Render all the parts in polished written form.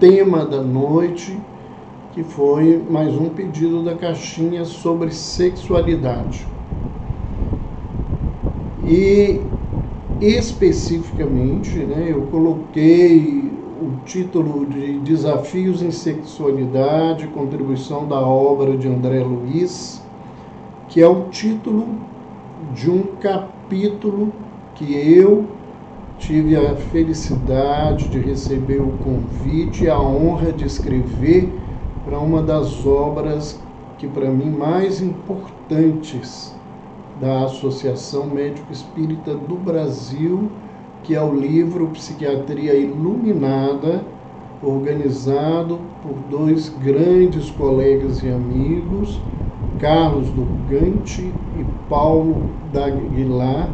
tema da noite, que foi mais um pedido da caixinha sobre sexualidade. E especificamente, eu coloquei o título de Desafios em Sexualidade, contribuição da obra de André Luiz, que é o título de um capítulo que eu tive a felicidade de receber o convite e a honra de escrever para uma das obras que para mim mais importantes da Associação Médico Espírita do Brasil, que é o livro Psiquiatria Iluminada, organizado por dois grandes colegas e amigos, Carlos Durgante e Paulo D'Aguilar,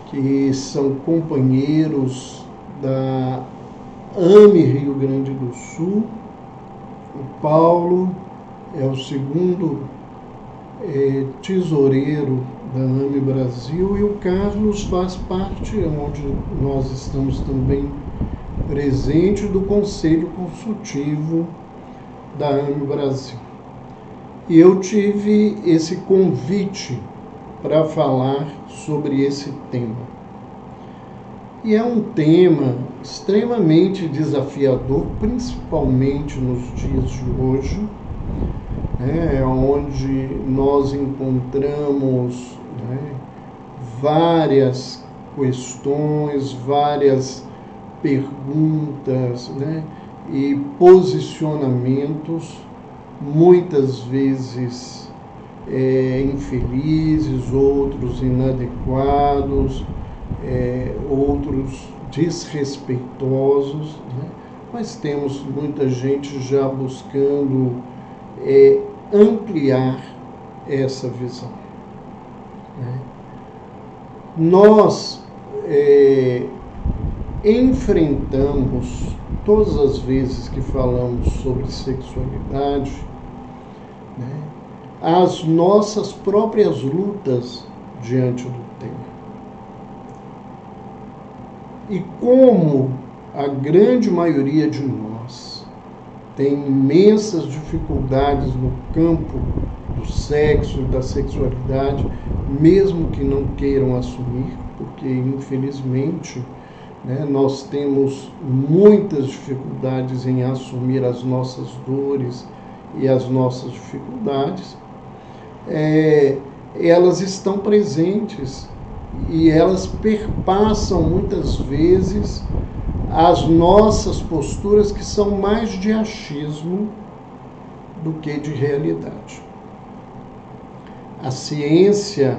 que são companheiros da AME Rio Grande do Sul. O Paulo é o segundo tesoureiro da AME Brasil e o Carlos faz parte, onde nós estamos também presentes, do Conselho Consultivo da AME Brasil. E eu tive esse convite para falar sobre esse tema. E é um tema extremamente desafiador, principalmente nos dias de hoje, onde nós encontramos várias questões, várias perguntas e posicionamentos, muitas vezes infelizes, outros inadequados, outros desrespeitosos, mas temos muita gente já buscando ampliar essa visão. Nós enfrentamos, todas as vezes que falamos sobre sexualidade, as nossas próprias lutas diante do tema. E como a grande maioria de nós tem imensas dificuldades no campo do sexo e da sexualidade, mesmo que não queiram assumir, porque infelizmente nós temos muitas dificuldades em assumir as nossas dores e as nossas dificuldades, elas estão presentes e elas perpassam muitas vezes as nossas posturas, que são mais de achismo do que de realidade. A ciência,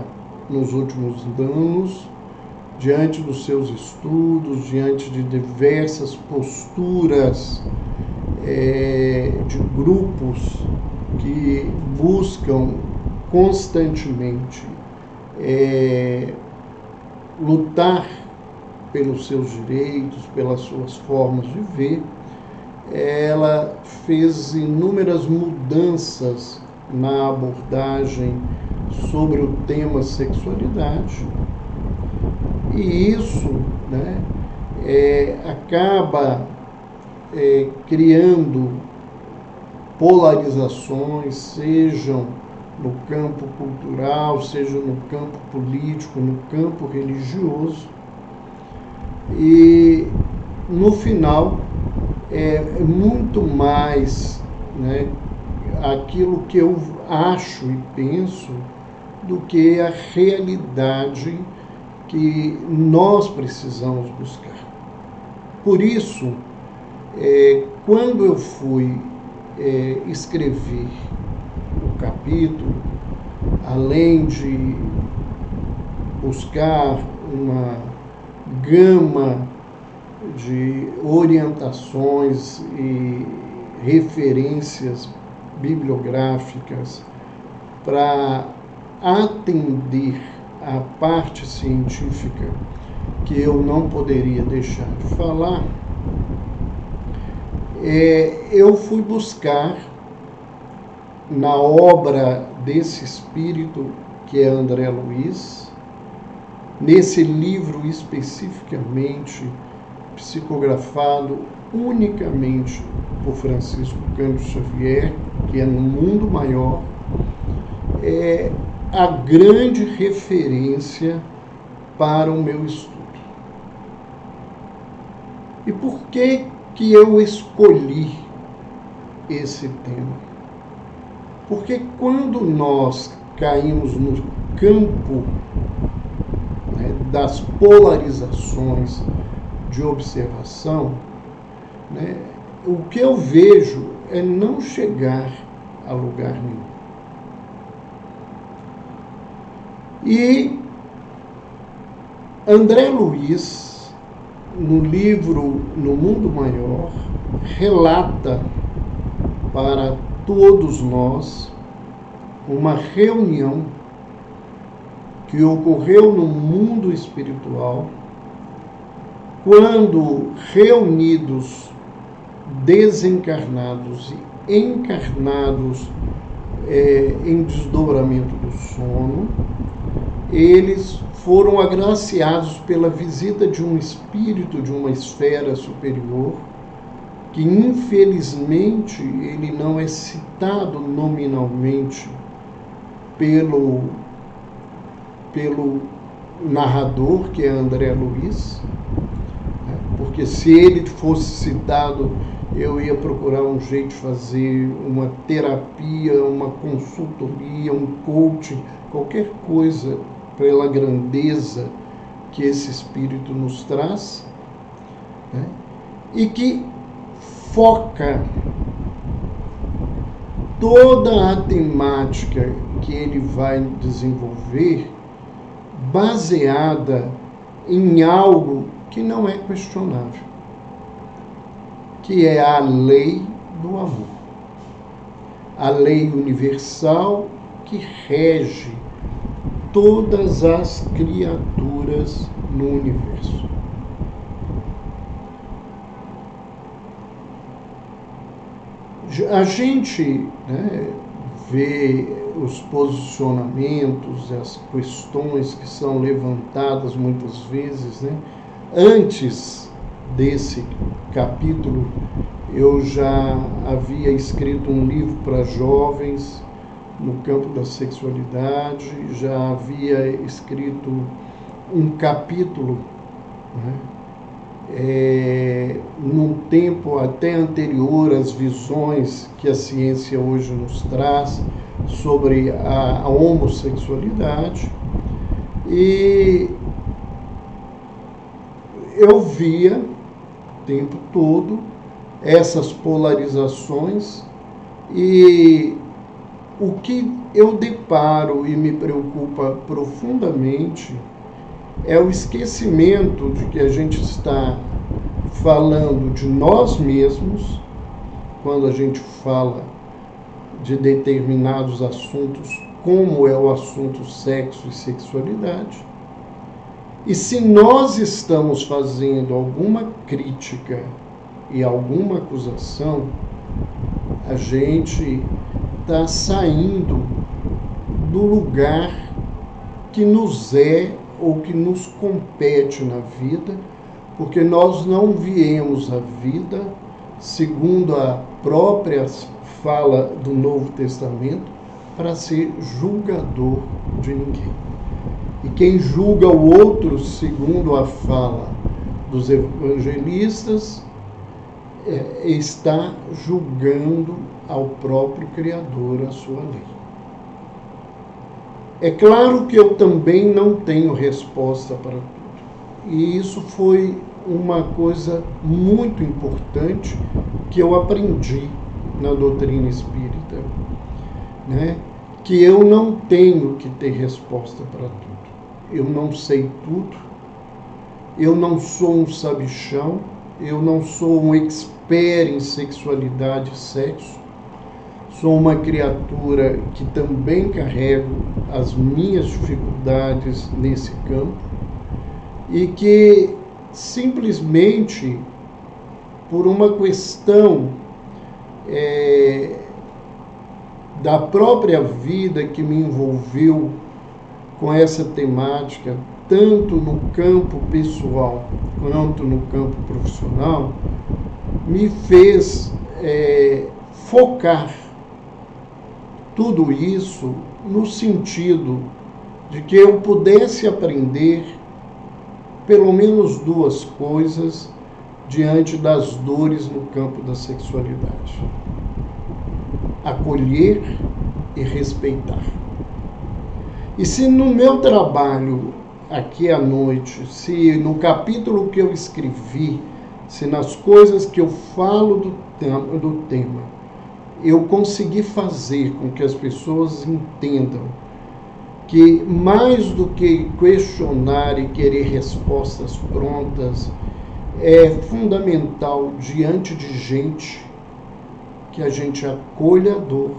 nos últimos anos, diante dos seus estudos, diante de diversas posturas de grupos que buscam constantemente lutar pelos seus direitos, pelas suas formas de ver, ela fez inúmeras mudanças na abordagem sobre o tema sexualidade, e isso acaba criando polarizações, sejam no campo cultural, seja no campo político, no campo religioso, e no final é muito mais aquilo que eu acho e penso do que a realidade que nós precisamos buscar. Por isso, quando eu fui escrever o capítulo, além de buscar uma gama de orientações e referências bibliográficas para atender a parte científica que eu não poderia deixar de falar, eu fui buscar na obra desse espírito que é André Luiz, nesse livro especificamente psicografado unicamente por Francisco Cândido Xavier, que é No Mundo Maior, é a grande referência para o meu estudo. E por que eu escolhi esse tema? Porque quando nós caímos no campo, né, das polarizações de observação, né, o que eu vejo é não chegar a lugar nenhum. E André Luiz, no livro No Mundo Maior, relata para todos nós uma reunião que ocorreu no mundo espiritual, quando reunidos desencarnados e encarnados em desdobramento do sono, eles foram agraciados pela visita de um espírito de uma esfera superior, que infelizmente ele não é citado nominalmente pelo narrador, que é André Luiz, porque se ele fosse citado, eu ia procurar um jeito de fazer uma terapia, uma consultoria, um coaching, qualquer coisa pela grandeza que esse espírito nos traz, né? E que foca toda a temática que ele vai desenvolver baseada em algo que não é questionável, que é a lei do amor, a lei universal que rege todas as criaturas no universo. A gente, né, vê os posicionamentos, as questões que são levantadas muitas vezes, né? Antes desse capítulo, eu já havia escrito um livro para jovens no campo da sexualidade, já havia escrito um capítulo, né, num tempo até anterior às visões que a ciência hoje nos traz sobre a homossexualidade, e eu via o tempo todo essas polarizações, e o que eu deparo e me preocupa profundamente é o esquecimento de que a gente está falando de nós mesmos quando a gente fala de determinados assuntos, como é o assunto sexo e sexualidade. E se nós estamos fazendo alguma crítica e alguma acusação, a gente está saindo do lugar que nos é ou que nos compete na vida, porque nós não viemos a vida, segundo a própria fala do Novo Testamento, para ser julgador de ninguém. E quem julga o outro, segundo a fala dos evangelistas, está julgando ao próprio Criador, a sua lei. É claro que eu também não tenho resposta para tudo. E isso foi uma coisa muito importante que eu aprendi na doutrina espírita, né? Que eu não tenho que ter resposta para tudo. Eu não sei tudo, eu não sou um sabichão, eu não sou um expert em sexualidade e sexo, sou uma criatura que também carrego as minhas dificuldades nesse campo e que simplesmente por uma questão da própria vida que me envolveu com essa temática tanto no campo pessoal quanto no campo profissional, me fez focar tudo isso no sentido de que eu pudesse aprender pelo menos duas coisas diante das dores no campo da sexualidade: acolher e respeitar. E se no meu trabalho aqui à noite, se no capítulo que eu escrevi, se nas coisas que eu falo do tema, eu consegui fazer com que as pessoas entendam que mais do que questionar e querer respostas prontas, é fundamental diante de gente que a gente acolha a dor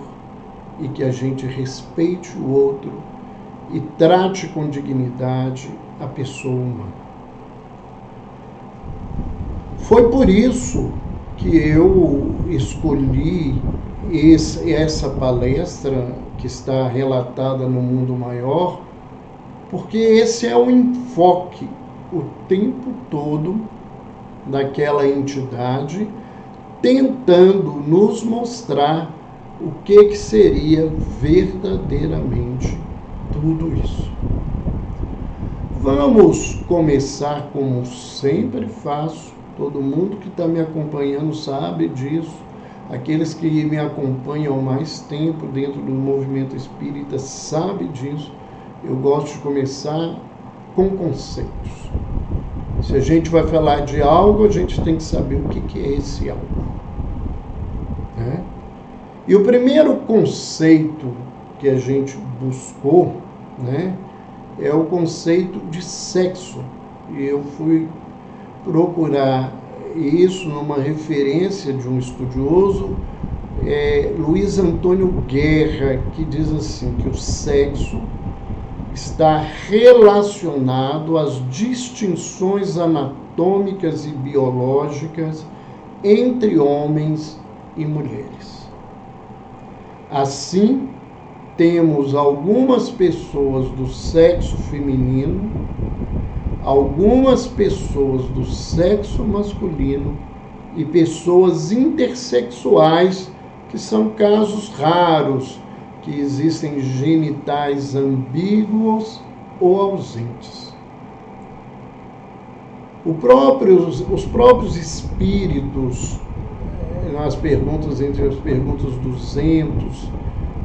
e que a gente respeite o outro e trate com dignidade a pessoa humana. Foi por isso que eu escolhi essa palestra que está relatada no Mundo Maior, porque esse é o enfoque o tempo todo daquela entidade, tentando nos mostrar o que seria verdadeiramente tudo isso. Vamos começar como sempre faço, todo mundo que está me acompanhando sabe disso, aqueles que me acompanham há mais tempo dentro do movimento espírita sabem disso. Eu gosto de começar com conceitos. Se a gente vai falar de algo, a gente tem que saber o que é esse algo. Né? E o primeiro conceito que a gente buscou, né, é o conceito de sexo. E eu fui procurar isso numa referência de um estudioso, Luiz Antônio Guerra, que diz assim, que o sexo está relacionado às distinções anatômicas e biológicas entre homens e mulheres. Assim, temos algumas pessoas do sexo feminino, algumas pessoas do sexo masculino e pessoas intersexuais, que são casos raros, que existem genitais ambíguos ou ausentes. Os próprios espíritos, nas perguntas, entre as perguntas 200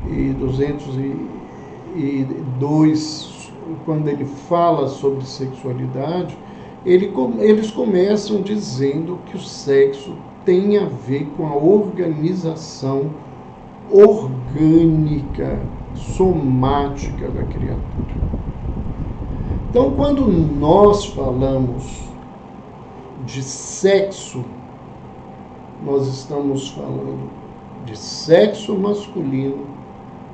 e 202, quando ele fala sobre sexualidade, eles começam dizendo que o sexo tem a ver com a organização orgânica, somática da criatura. Então, quando nós falamos de sexo, nós estamos falando de sexo masculino,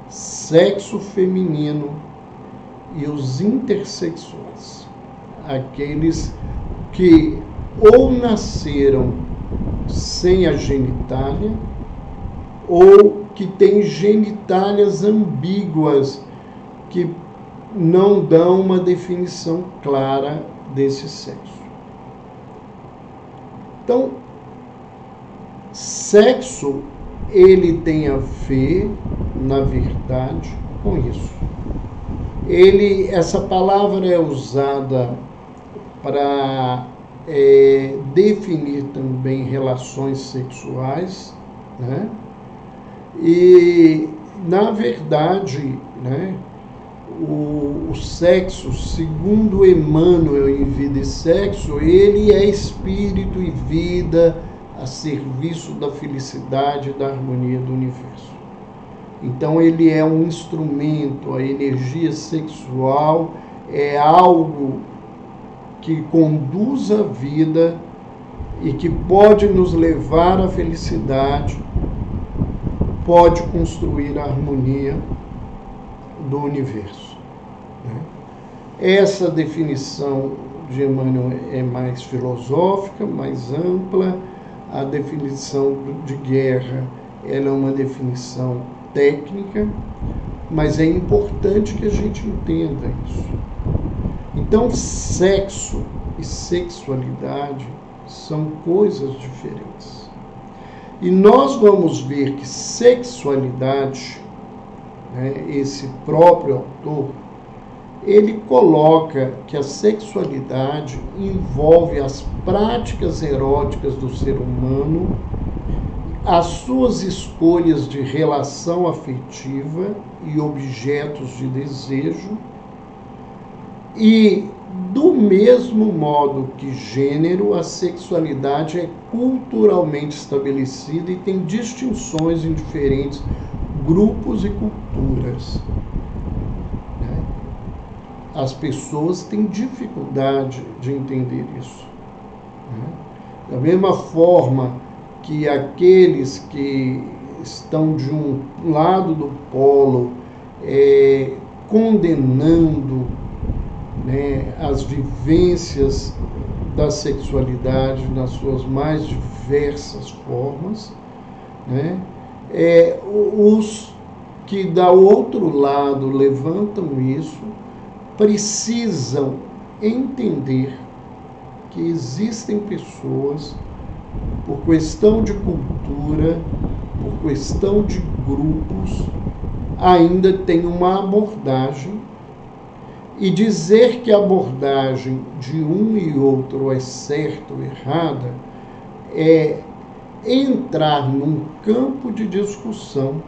sexo feminino e os intersexuais, aqueles que ou nasceram sem a genitália ou que têm genitálias ambíguas, que não dão uma definição clara desse sexo. Então, sexo, ele tem a ver, na verdade, com isso. Essa palavra é usada para definir também relações sexuais, né? E, na verdade, né, o sexo, segundo Emmanuel em Vida e Sexo, ele é espírito e vida a serviço da felicidade e da harmonia do universo. Então, ele é um instrumento, a energia sexual é algo que conduz a vida e que pode nos levar à felicidade, pode construir a harmonia do universo. Essa definição de Emmanuel é mais filosófica, mais ampla. A definição de Guerra, ela é uma definição técnica, mas é importante que a gente entenda isso. Então, sexo e sexualidade são coisas diferentes. E nós vamos ver que sexualidade, né, esse próprio autor, ele coloca que a sexualidade envolve as práticas eróticas do ser humano, as suas escolhas de relação afetiva e objetos de desejo, e do mesmo modo que gênero, a sexualidade é culturalmente estabelecida e tem distinções em diferentes grupos e culturas. As pessoas têm dificuldade de entender isso. Da mesma forma que aqueles que estão de um lado do polo condenando, né, as vivências da sexualidade nas suas mais diversas formas, né, os que da outro lado levantam isso precisam entender que existem pessoas, por questão de cultura, por questão de grupos, ainda tem uma abordagem, e dizer que a abordagem de um e outro é certa ou errada é entrar num campo de discussão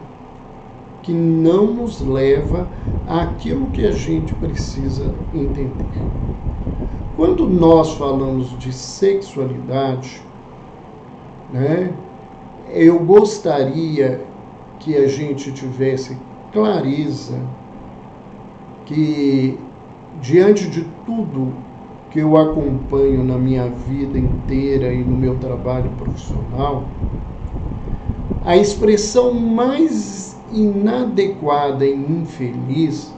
que não nos leva àquilo que a gente precisa entender. Quando nós falamos de sexualidade, né, eu gostaria que a gente tivesse clareza que, diante de tudo que eu acompanho na minha vida inteira e no meu trabalho profissional, a expressão mais inadequada e infeliz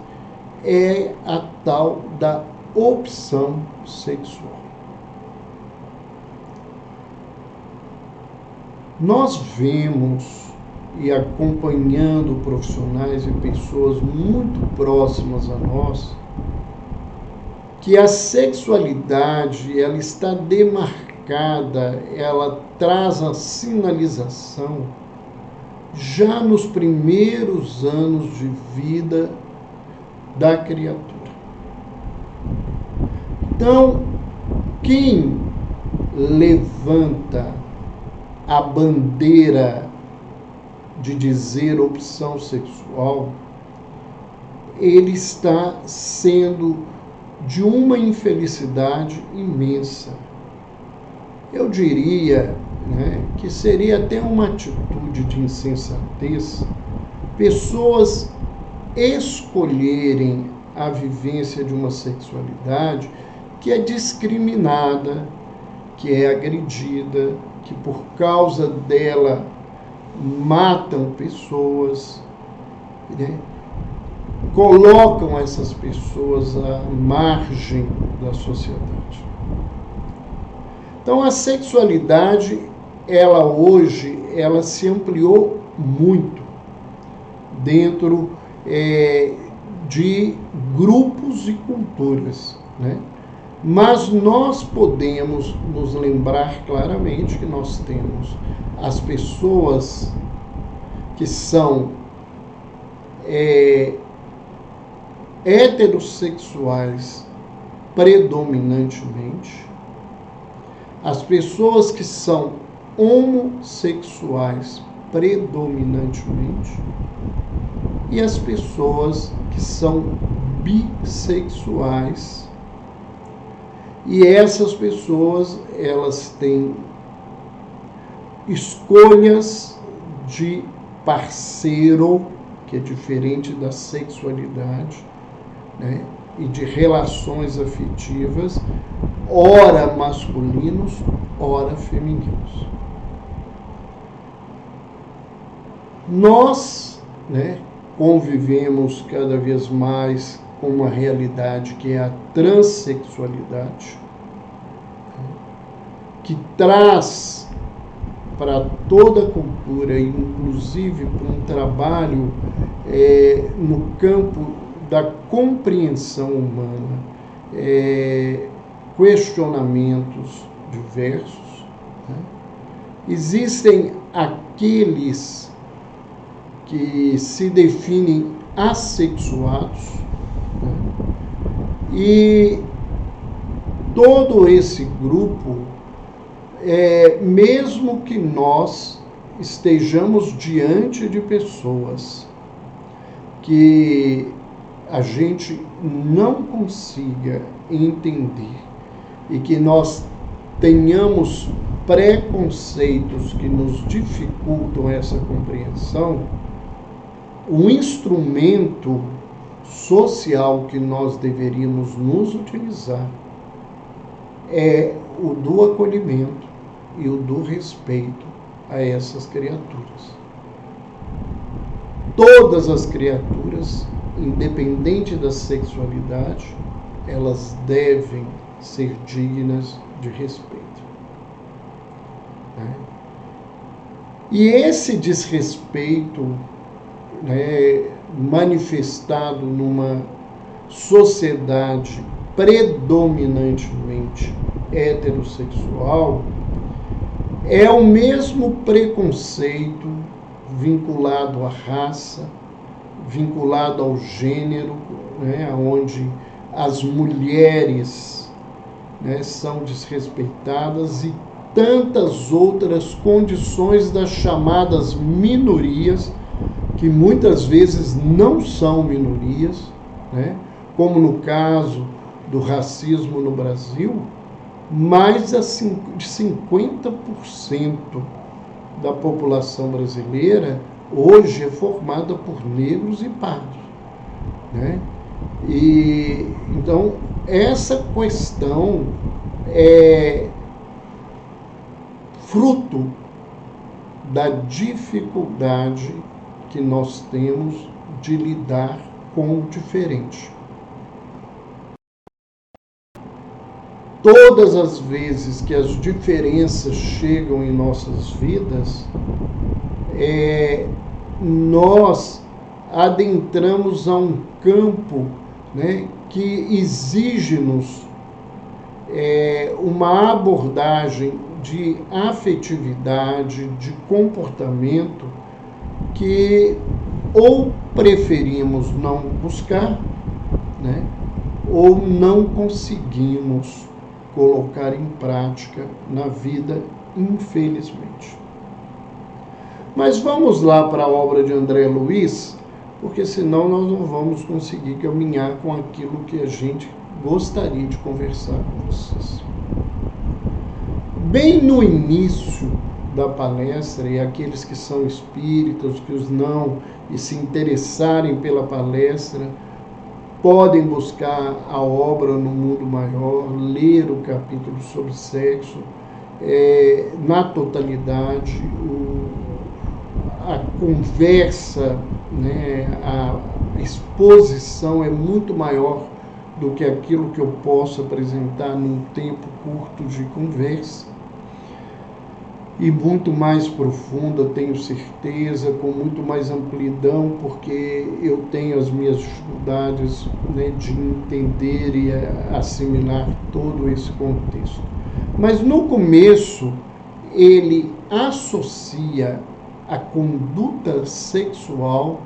é a tal da opção sexual. Nós vemos, e acompanhando profissionais e pessoas muito próximas a nós, que a sexualidade ela está demarcada, ela traz a sinalização já nos primeiros anos de vida da criatura. Então, quem levanta a bandeira de dizer opção sexual, ele está sendo de uma infelicidade imensa. Eu diria, né, que seria até uma atitude de insensatez pessoas escolherem a vivência de uma sexualidade que é discriminada, que é agredida, que por causa dela matam pessoas, né? Colocam essas pessoas à margem da sociedade. Então a sexualidade, ela hoje, ela se ampliou muito dentro de grupos e culturas, né? Mas nós podemos nos lembrar claramente que nós temos as pessoas que são heterossexuais predominantemente, as pessoas que são homossexuais predominantemente e as pessoas que são bissexuais. E essas pessoas, elas têm escolhas de parceiro, que é diferente da sexualidade, né? E de relações afetivas, ora masculinos, ora femininos. Nós, né, convivemos cada vez mais com uma realidade que é a transexualidade, que traz para toda a cultura, inclusive para um trabalho no campo da compreensão humana, questionamentos diversos, né? Existem aqueles que se definem assexuados, né? E todo esse grupo, mesmo que nós estejamos diante de pessoas que a gente não consiga entender e que nós tenhamos preconceitos que nos dificultam essa compreensão, o instrumento social que nós deveríamos nos utilizar é o do acolhimento e o do respeito a essas criaturas. Todas as criaturas, independente da sexualidade, elas devem ser dignas de respeito. Né? E esse desrespeito, né, manifestado numa sociedade predominantemente heterossexual, é o mesmo preconceito vinculado à raça, vinculado ao gênero, né, onde as mulheres, né, são desrespeitadas, e tantas outras condições das chamadas minorias, que muitas vezes não são minorias, né, como no caso do racismo no Brasil. Mais de 50% da população brasileira hoje é formada por negros e pardos, né? E então essa questão é fruto da dificuldade que nós temos de lidar com o diferente. Todas as vezes que as diferenças chegam em nossas vidas, nós adentramos a um campo, né, que exige-nos uma abordagem de afetividade, de comportamento, que ou preferimos não buscar, né, ou não conseguimos colocar em prática na vida, infelizmente. Mas vamos lá para a obra de André Luiz, porque senão nós não vamos conseguir caminhar com aquilo que a gente gostaria de conversar com vocês. Bem no início da palestra, e aqueles que são espíritas, que os não, e se interessarem pela palestra, podem buscar a obra No Mundo Maior, ler o capítulo sobre sexo, na totalidade, a conversa, né, a exposição é muito maior do que aquilo que eu posso apresentar num tempo curto de conversa, e muito mais profunda, tenho certeza, com muito mais amplidão, porque eu tenho as minhas dificuldades, né, de entender e assimilar todo esse contexto. Mas no começo, ele associa a conduta sexual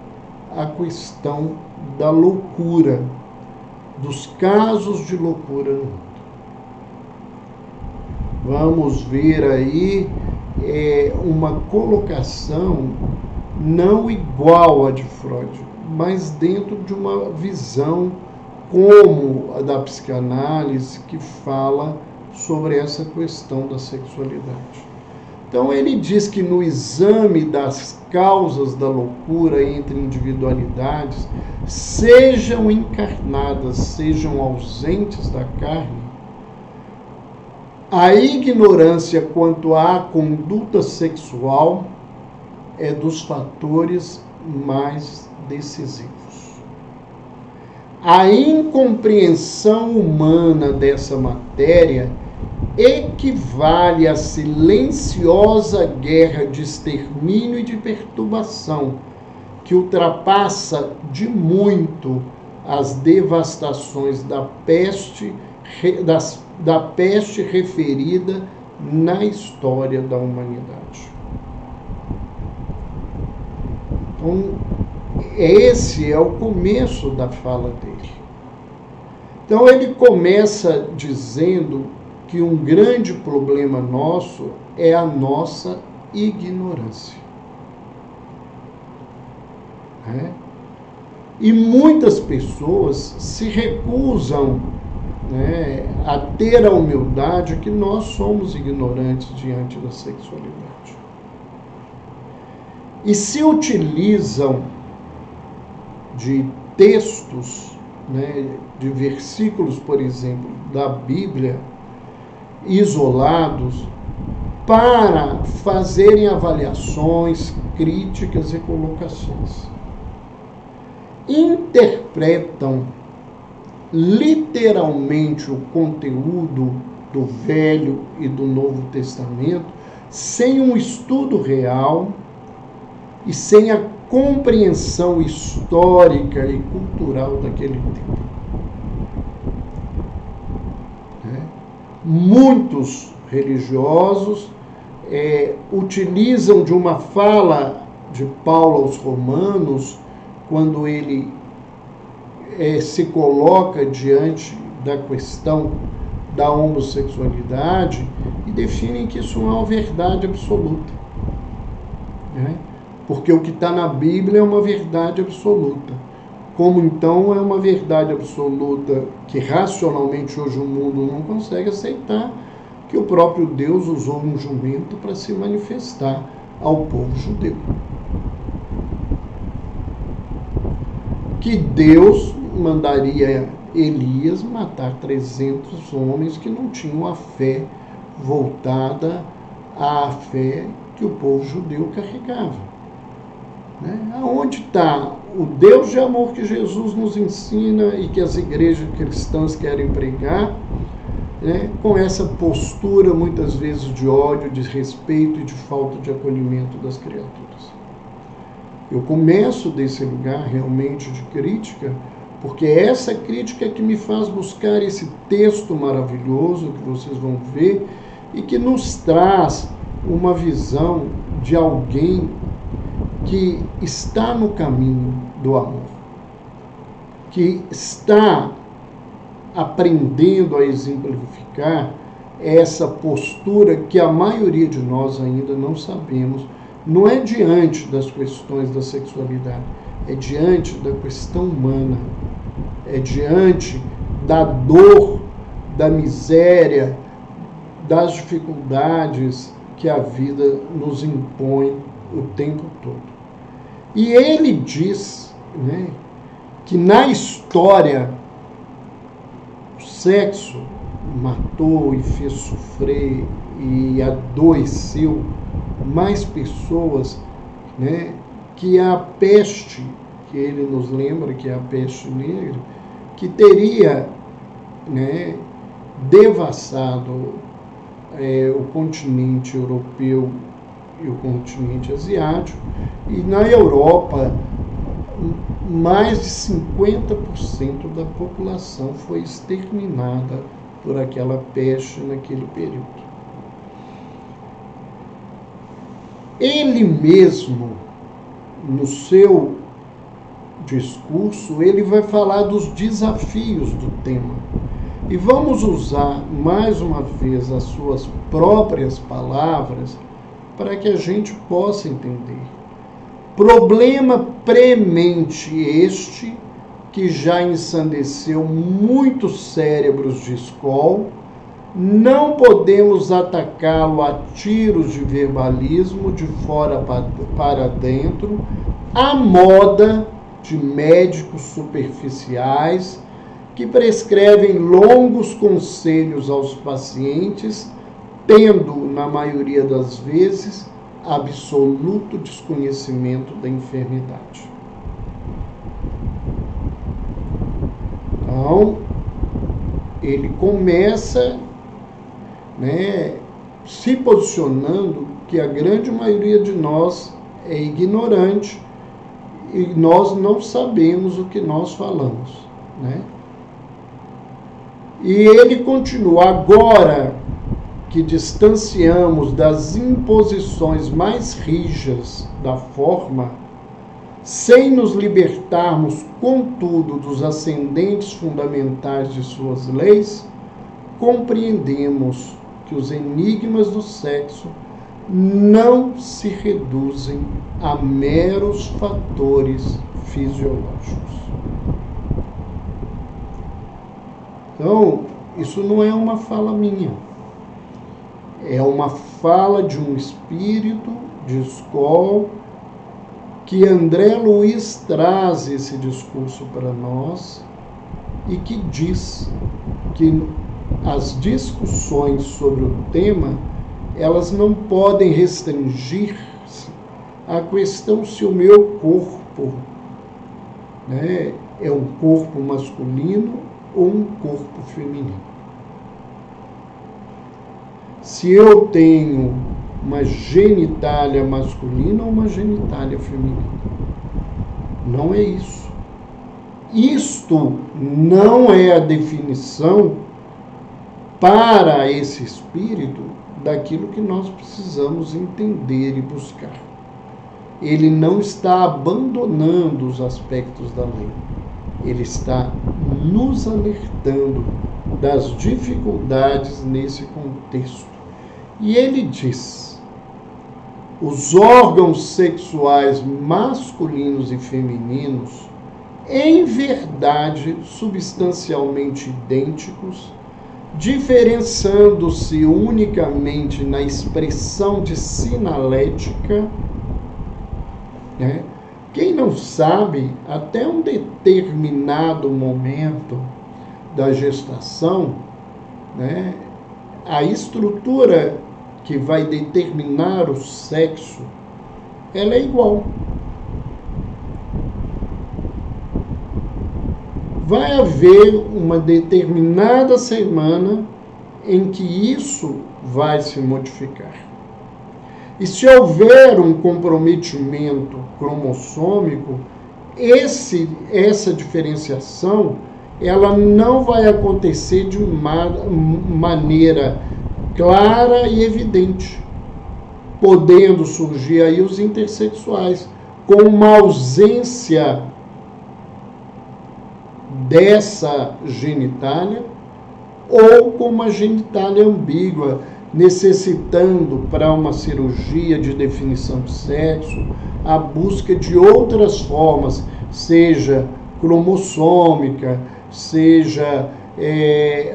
à questão da loucura, dos casos de loucura no mundo. Vamos ver aí uma colocação não igual à de Freud, mas dentro de uma visão como a da psicanálise, que fala sobre essa questão da sexualidade. Então ele diz que no exame das causas da loucura entre individualidades, sejam encarnadas, sejam ausentes da carne, a ignorância quanto à conduta sexual é dos fatores mais decisivos. A incompreensão humana dessa matéria equivale à silenciosa guerra de extermínio e de perturbação, que ultrapassa de muito as devastações da peste referida na história da humanidade. Então, esse é o começo da fala dele. Então, ele começa dizendo que um grande problema nosso é a nossa ignorância. E muitas pessoas se recusam, a ter a humildade que nós somos ignorantes diante da sexualidade. E se utilizam de textos, de versículos, por exemplo, da Bíblia, isolados, para fazerem avaliações, críticas e colocações. Interpretam literalmente o conteúdo do Velho e do Novo Testamento sem um estudo real e sem a compreensão histórica e cultural daquele tempo. Muitos religiosos utilizam de uma fala de Paulo aos Romanos, quando ele se coloca diante da questão da homossexualidade, e definem que isso não é uma verdade absoluta. Porque o que está na Bíblia é uma verdade absoluta. Como então é uma verdade absoluta que racionalmente hoje o mundo não consegue aceitar, que o próprio Deus usou um jumento para se manifestar ao povo judeu. Que Deus mandaria Elias matar 300 homens que não tinham a fé voltada à fé que o povo judeu carregava. Aonde está o Deus de amor que Jesus nos ensina e que as igrejas cristãs querem pregar, com essa postura muitas vezes de ódio, de desrespeito e de falta de acolhimento das criaturas? Eu começo desse lugar realmente de crítica, porque é essa crítica que me faz buscar esse texto maravilhoso que vocês vão ver e que nos traz uma visão de alguém que está no caminho do amor, que está aprendendo a exemplificar essa postura que a maioria de nós ainda não sabemos. Não é diante das questões da sexualidade, é diante da questão humana, é diante da dor, da miséria, das dificuldades que a vida nos impõe o tempo todo. E ele diz, que na história o sexo matou e fez sofrer e adoeceu mais pessoas, que a peste, que ele nos lembra que é a peste negra, que teria devastado o continente europeu e o continente asiático, e na Europa mais de 50% da população foi exterminada por aquela peste naquele período. Ele mesmo, no seu discurso, ele vai falar dos desafios do tema. E vamos usar mais uma vez as suas próprias palavras para que a gente possa entender. Problema premente este que já ensandeceu muitos cérebros de escola. Não podemos atacá-lo a tiros de verbalismo de fora para dentro, à moda de médicos superficiais que prescrevem longos conselhos aos pacientes, tendo, na maioria das vezes, absoluto desconhecimento da enfermidade. Então, ele começa se posicionando que a grande maioria de nós é ignorante e nós não sabemos o que nós falamos. né? E ele continua: agora que distanciamos das imposições mais rijas da forma, sem nos libertarmos, contudo, dos ascendentes fundamentais de suas leis, compreendemos que os enigmas do sexo não se reduzem a meros fatores fisiológicos. Então, isso não é uma fala minha. É uma fala de um espírito de escola que André Luiz traz esse discurso para nós e que diz que as discussões sobre o tema, elas não podem restringir-se à questão se o meu corpo, né, é um corpo masculino ou um corpo feminino. Se eu tenho uma genitália masculina ou uma genitália feminina. Não é isso. Isto não é a definição para esse espírito daquilo que nós precisamos entender e buscar. Ele não está abandonando os aspectos da lei. Ele está nos alertando das dificuldades nesse contexto. E ele diz: os órgãos sexuais masculinos e femininos, em verdade substancialmente idênticos, diferenciando-se unicamente na expressão de sinalética, né? Quem não sabe, até um determinado momento da gestação, né, a estrutura que vai determinar o sexo, ela é igual. Vai haver uma determinada semana em que isso vai se modificar. E se houver um comprometimento cromossômico, essa diferenciação, ela não vai acontecer de uma maneira clara e evidente, podendo surgir aí os intersexuais, com uma ausência dessa genitália ou com uma genitália ambígua, necessitando para uma cirurgia de definição de sexo a busca de outras formas, seja cromossômica, seja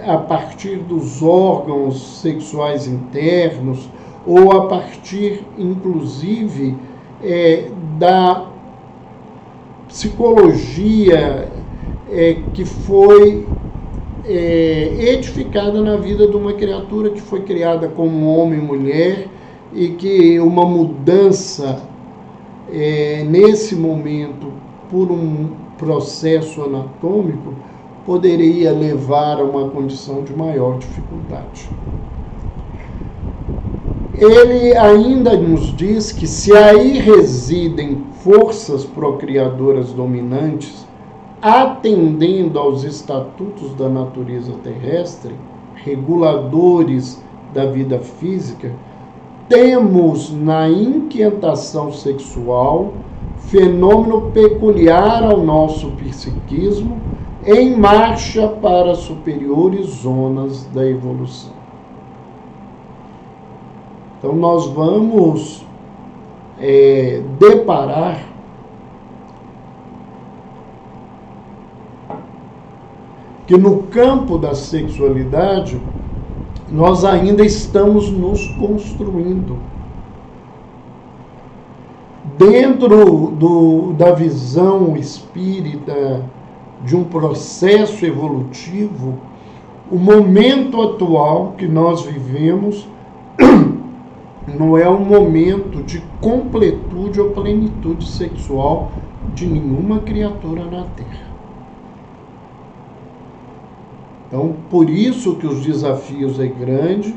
a partir dos órgãos sexuais internos, ou a partir, inclusive, da psicologia que foi edificada na vida de uma criatura que foi criada como homem e mulher, e que uma mudança nesse momento, por um processo anatômico, poderia levar a uma condição de maior dificuldade. Ele ainda nos diz que se aí residem forças procriadoras dominantes, atendendo aos estatutos da natureza terrestre, reguladores da vida física, temos na inquietação sexual fenômeno peculiar ao nosso psiquismo, em marcha para superiores zonas da evolução. Então, nós vamos deparar que no campo da sexualidade nós ainda estamos nos construindo. Dentro da visão espírita de um processo evolutivo, o momento atual que nós vivemos não é um momento de completude ou plenitude sexual de nenhuma criatura na Terra. Então, por isso que os desafios é grande,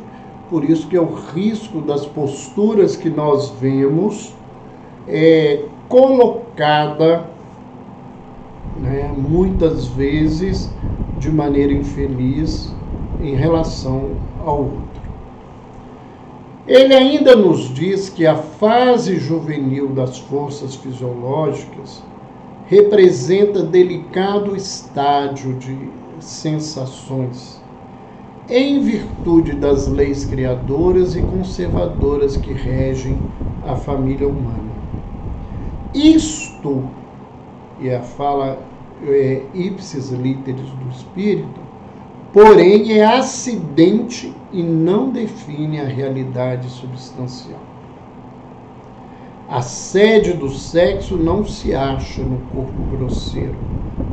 por isso que é o risco das posturas que nós vemos colocada né, muitas vezes de maneira infeliz em relação ao outro. Ele ainda nos diz que a fase juvenil das forças fisiológicas representa delicado estágio de sensações, em virtude das leis criadoras e conservadoras que regem a família humana. Isto, e a fala ipsis literis do espírito, porém é acidente e não define a realidade substancial. A sede do sexo não se acha no corpo grosseiro,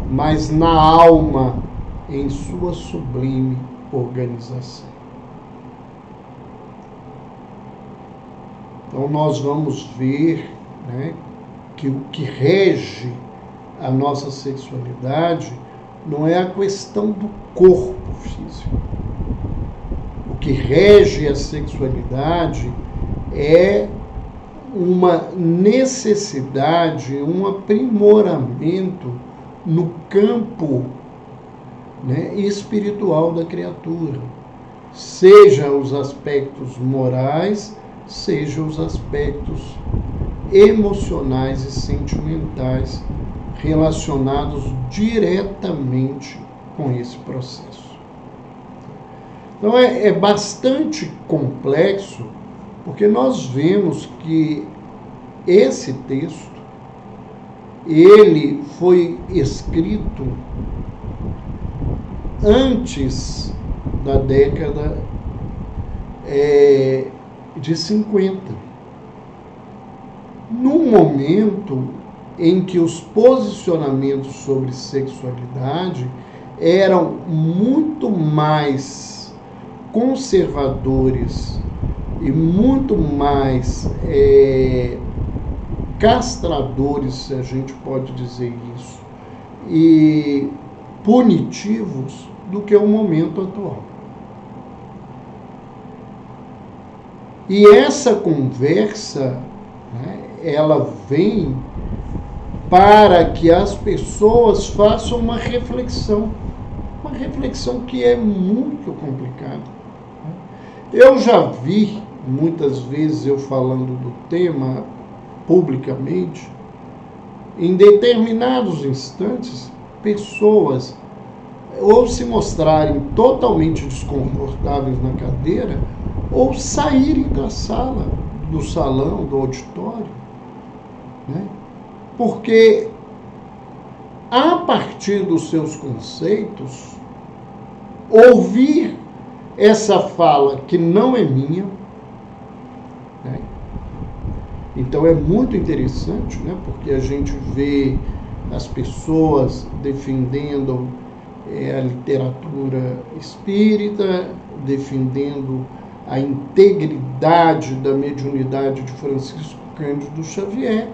mas na alma em sua sublime organização. Então nós vamos ver, né, que o que rege a nossa sexualidade não é a questão do corpo físico. O que rege a sexualidade é uma necessidade, um aprimoramento no campo, né, espiritual da criatura, seja os aspectos morais, seja os aspectos emocionais e sentimentais relacionados diretamente com esse processo. Então é bastante complexo, porque nós vemos que esse texto ele foi escrito antes da década de 50, num momento em que os posicionamentos sobre sexualidade eram muito mais conservadores e muito mais castradores, se a gente pode dizer isso, e punitivos do que o momento atual. E essa conversa, né, ela vem para que as pessoas façam uma reflexão que é muito complicada. Eu já vi, muitas vezes eu falando do tema publicamente, em determinados instantes, pessoas ou se mostrarem totalmente desconfortáveis na cadeira, ou saírem da sala, do salão, do auditório, né? Porque a partir dos seus conceitos, ouvir essa fala que não é minha, né? Então é muito interessante, né? Porque a gente vê as pessoas defendendo a literatura espírita, defendendo a integridade da mediunidade de Francisco Cândido Xavier,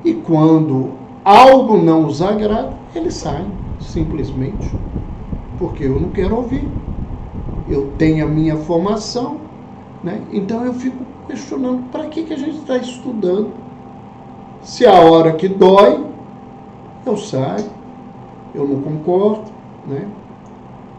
e quando algo não os agrada, eles saem, simplesmente, porque eu não quero ouvir. Eu tenho a minha formação, né? Então eu fico questionando, para que a gente está estudando? Se a hora que dói, eu saio, eu não concordo, né?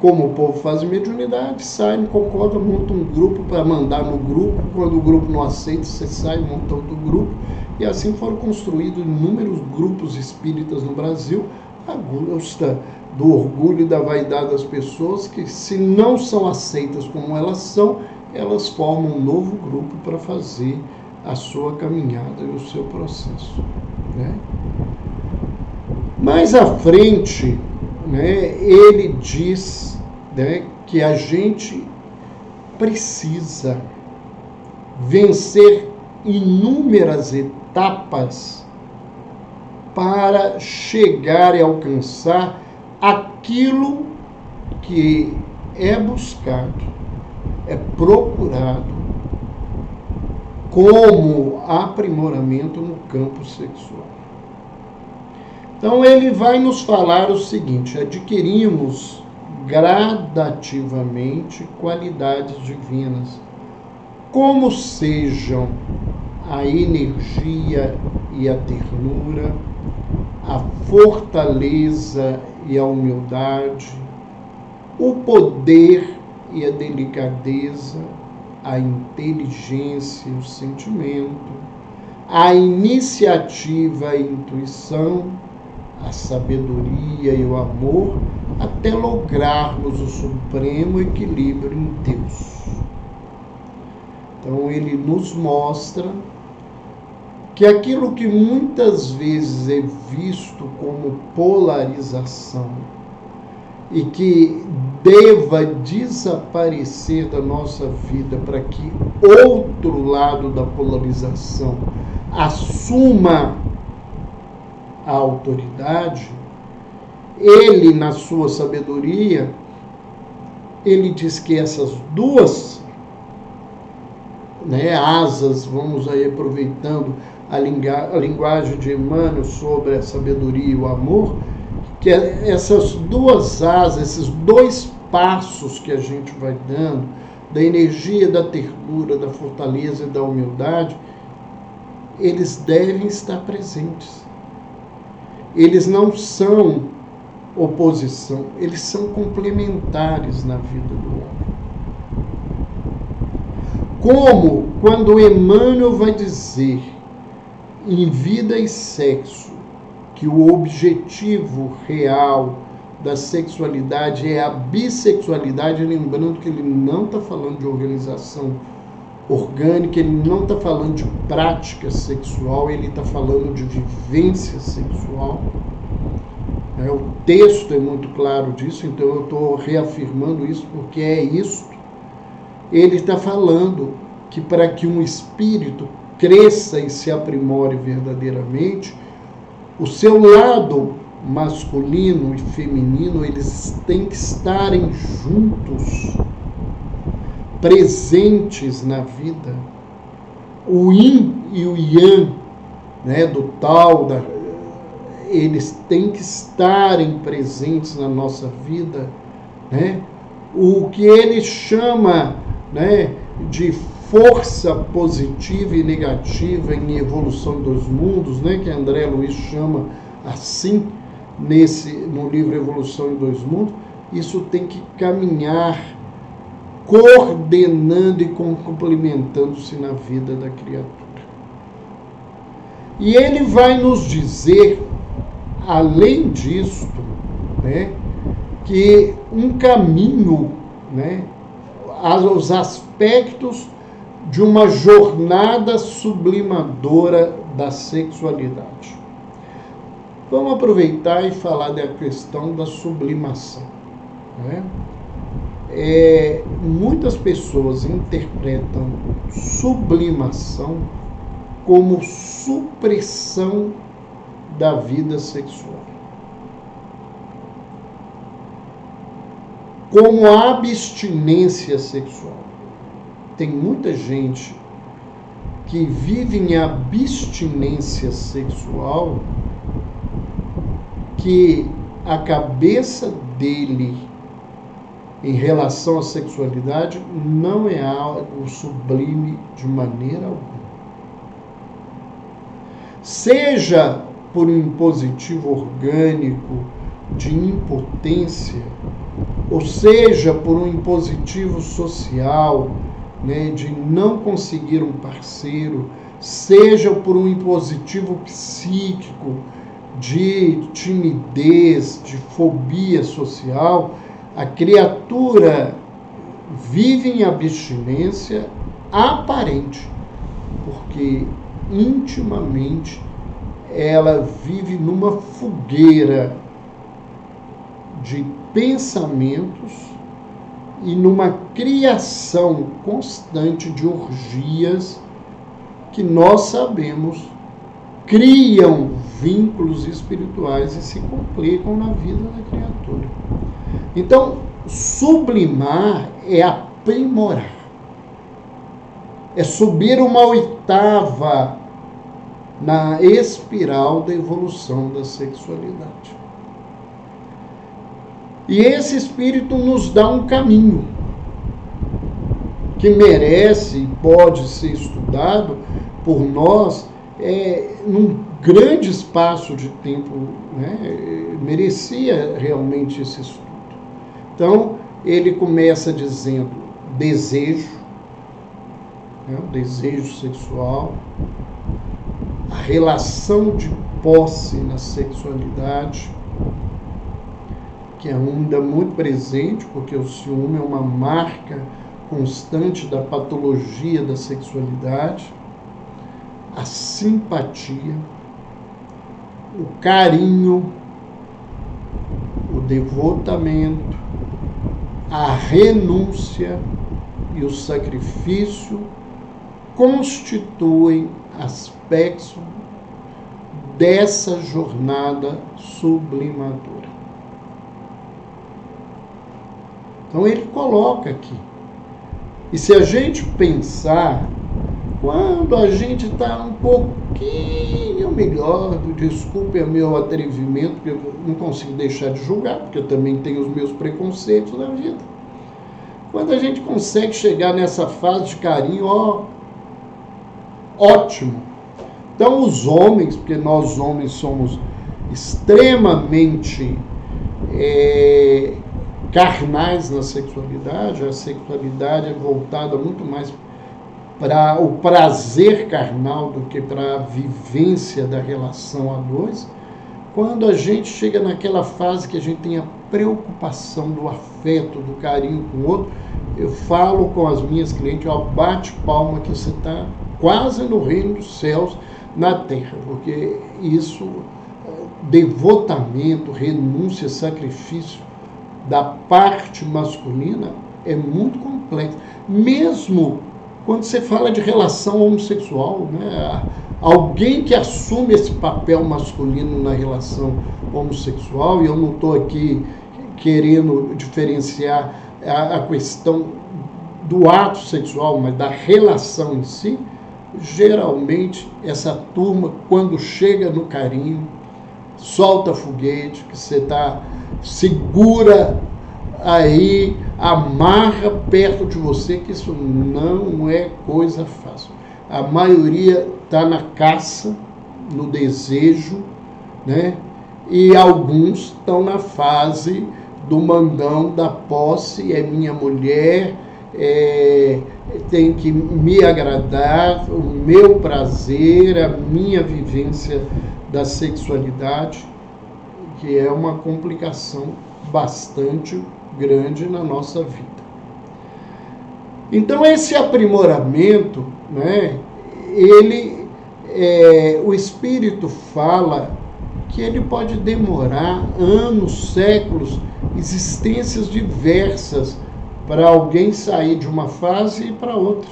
Como o povo faz mediunidade, sai, não concorda, monta um grupo para mandar no grupo. Quando o grupo não aceita, você sai, monta outro grupo. E assim foram construídos inúmeros grupos espíritas no Brasil, à custa do orgulho e da vaidade das pessoas, que se não são aceitas como elas são, elas formam um novo grupo para fazer a sua caminhada e o seu processo, né? Mais à frente, né, ele diz, né, que a gente precisa vencer inúmeras etapas para chegar e alcançar aquilo que é buscado, é procurado como aprimoramento no campo sexual. Então ele vai nos falar o seguinte: adquirimos gradativamente qualidades divinas, como sejam a energia e a ternura, a fortaleza e a humildade, o poder e a delicadeza, a inteligência e o sentimento, a iniciativa e a intuição, a sabedoria e o amor, até lograrmos o supremo equilíbrio em Deus. Então ele nos mostra que aquilo que muitas vezes é visto como polarização e que deva desaparecer da nossa vida para que outro lado da polarização assuma a autoridade, ele, na sua sabedoria, ele diz que essas duas asas, vamos aí aproveitando a linguagem de Emmanuel sobre a sabedoria e o amor, que essas duas asas, esses dois passos que a gente vai dando, da energia, da ternura, da fortaleza e da humildade, eles devem estar presentes. Eles não são oposição, eles são complementares na vida do homem. Como quando Emmanuel vai dizer em Vida e Sexo que o objetivo real da sexualidade é a bissexualidade, lembrando que ele não está falando de organização orgânica, ele não está falando de prática sexual, ele está falando de vivência sexual. O texto é muito claro disso, então eu estou reafirmando isso porque é isso. Ele está falando que para que um espírito cresça e se aprimore verdadeiramente, o seu lado masculino e feminino, eles têm que estarem juntos, presentes na vida. O yin e o yang, do tal, eles têm que estarem presentes na nossa vida, o que ele chama de força positiva e negativa em evolução dos mundos, que André Luiz chama assim no livro Evolução em Dois Mundos. Isso tem que caminhar coordenando e complementando-se na vida da criatura. E ele vai nos dizer, além disso, que um caminho, os aspectos de uma jornada sublimadora da sexualidade. Vamos aproveitar e falar da questão da sublimação. Muitas pessoas interpretam sublimação como supressão da vida sexual, como abstinência sexual. Tem muita gente que vive em abstinência sexual, que a cabeça dele em relação à sexualidade não é algo sublime de maneira alguma. Seja por um impositivo orgânico de impotência, ou seja por um impositivo social, de não conseguir um parceiro, seja por um impositivo psíquico de timidez, de fobia social, a criatura vive em abstinência aparente, porque intimamente ela vive numa fogueira de pensamentos e numa criação constante de orgias que nós sabemos criam vínculos espirituais e se complicam na vida da criatura. Então, sublimar é aprimorar, é subir uma oitava na espiral da evolução da sexualidade. E esse Espírito nos dá um caminho que merece e pode ser estudado por nós num grande espaço de tempo, né, merecia realmente esse estudo. Então, ele começa dizendo desejo, né, o desejo sexual, a relação de posse na sexualidade, que é ainda muito presente, porque o ciúme é uma marca constante da patologia da sexualidade, a simpatia, o carinho, o devotamento, a renúncia e o sacrifício constituem aspectos dessa jornada sublimadora. Então ele coloca aqui. E se a gente pensar, quando a gente está um pouquinho melhor, desculpe o meu atrevimento, porque eu não consigo deixar de julgar, porque eu também tenho os meus preconceitos na vida. Quando a gente consegue chegar nessa fase de carinho, ótimo. Então os homens, porque nós homens somos extremamente carnais na sexualidade, a sexualidade é voltada muito mais para o prazer carnal do que para a vivência da relação a dois. Quando a gente chega naquela fase que a gente tem a preocupação do afeto, do carinho com o outro, eu falo com as minhas clientes, bate palma que você está quase no reino dos céus na terra, porque isso, devotamento, renúncia, sacrifício da parte masculina é muito complexo. Mesmo quando você fala de relação homossexual, né? Alguém que assume esse papel masculino na relação homossexual, e eu não estou aqui querendo diferenciar a questão do ato sexual, mas da relação em si, geralmente essa turma, quando chega no carinho, solta foguete, que você segura aí, amarra perto de você, que isso não é coisa fácil. A maioria está na caça, no desejo, né? E alguns estão na fase do mandão, da posse, é minha mulher, tem que me agradar, o meu prazer, a minha vivência da sexualidade, que é uma complicação bastante grande na nossa vida. Então esse aprimoramento, né, o Espírito fala que ele pode demorar anos, séculos, existências diversas para alguém sair de uma fase e para outra.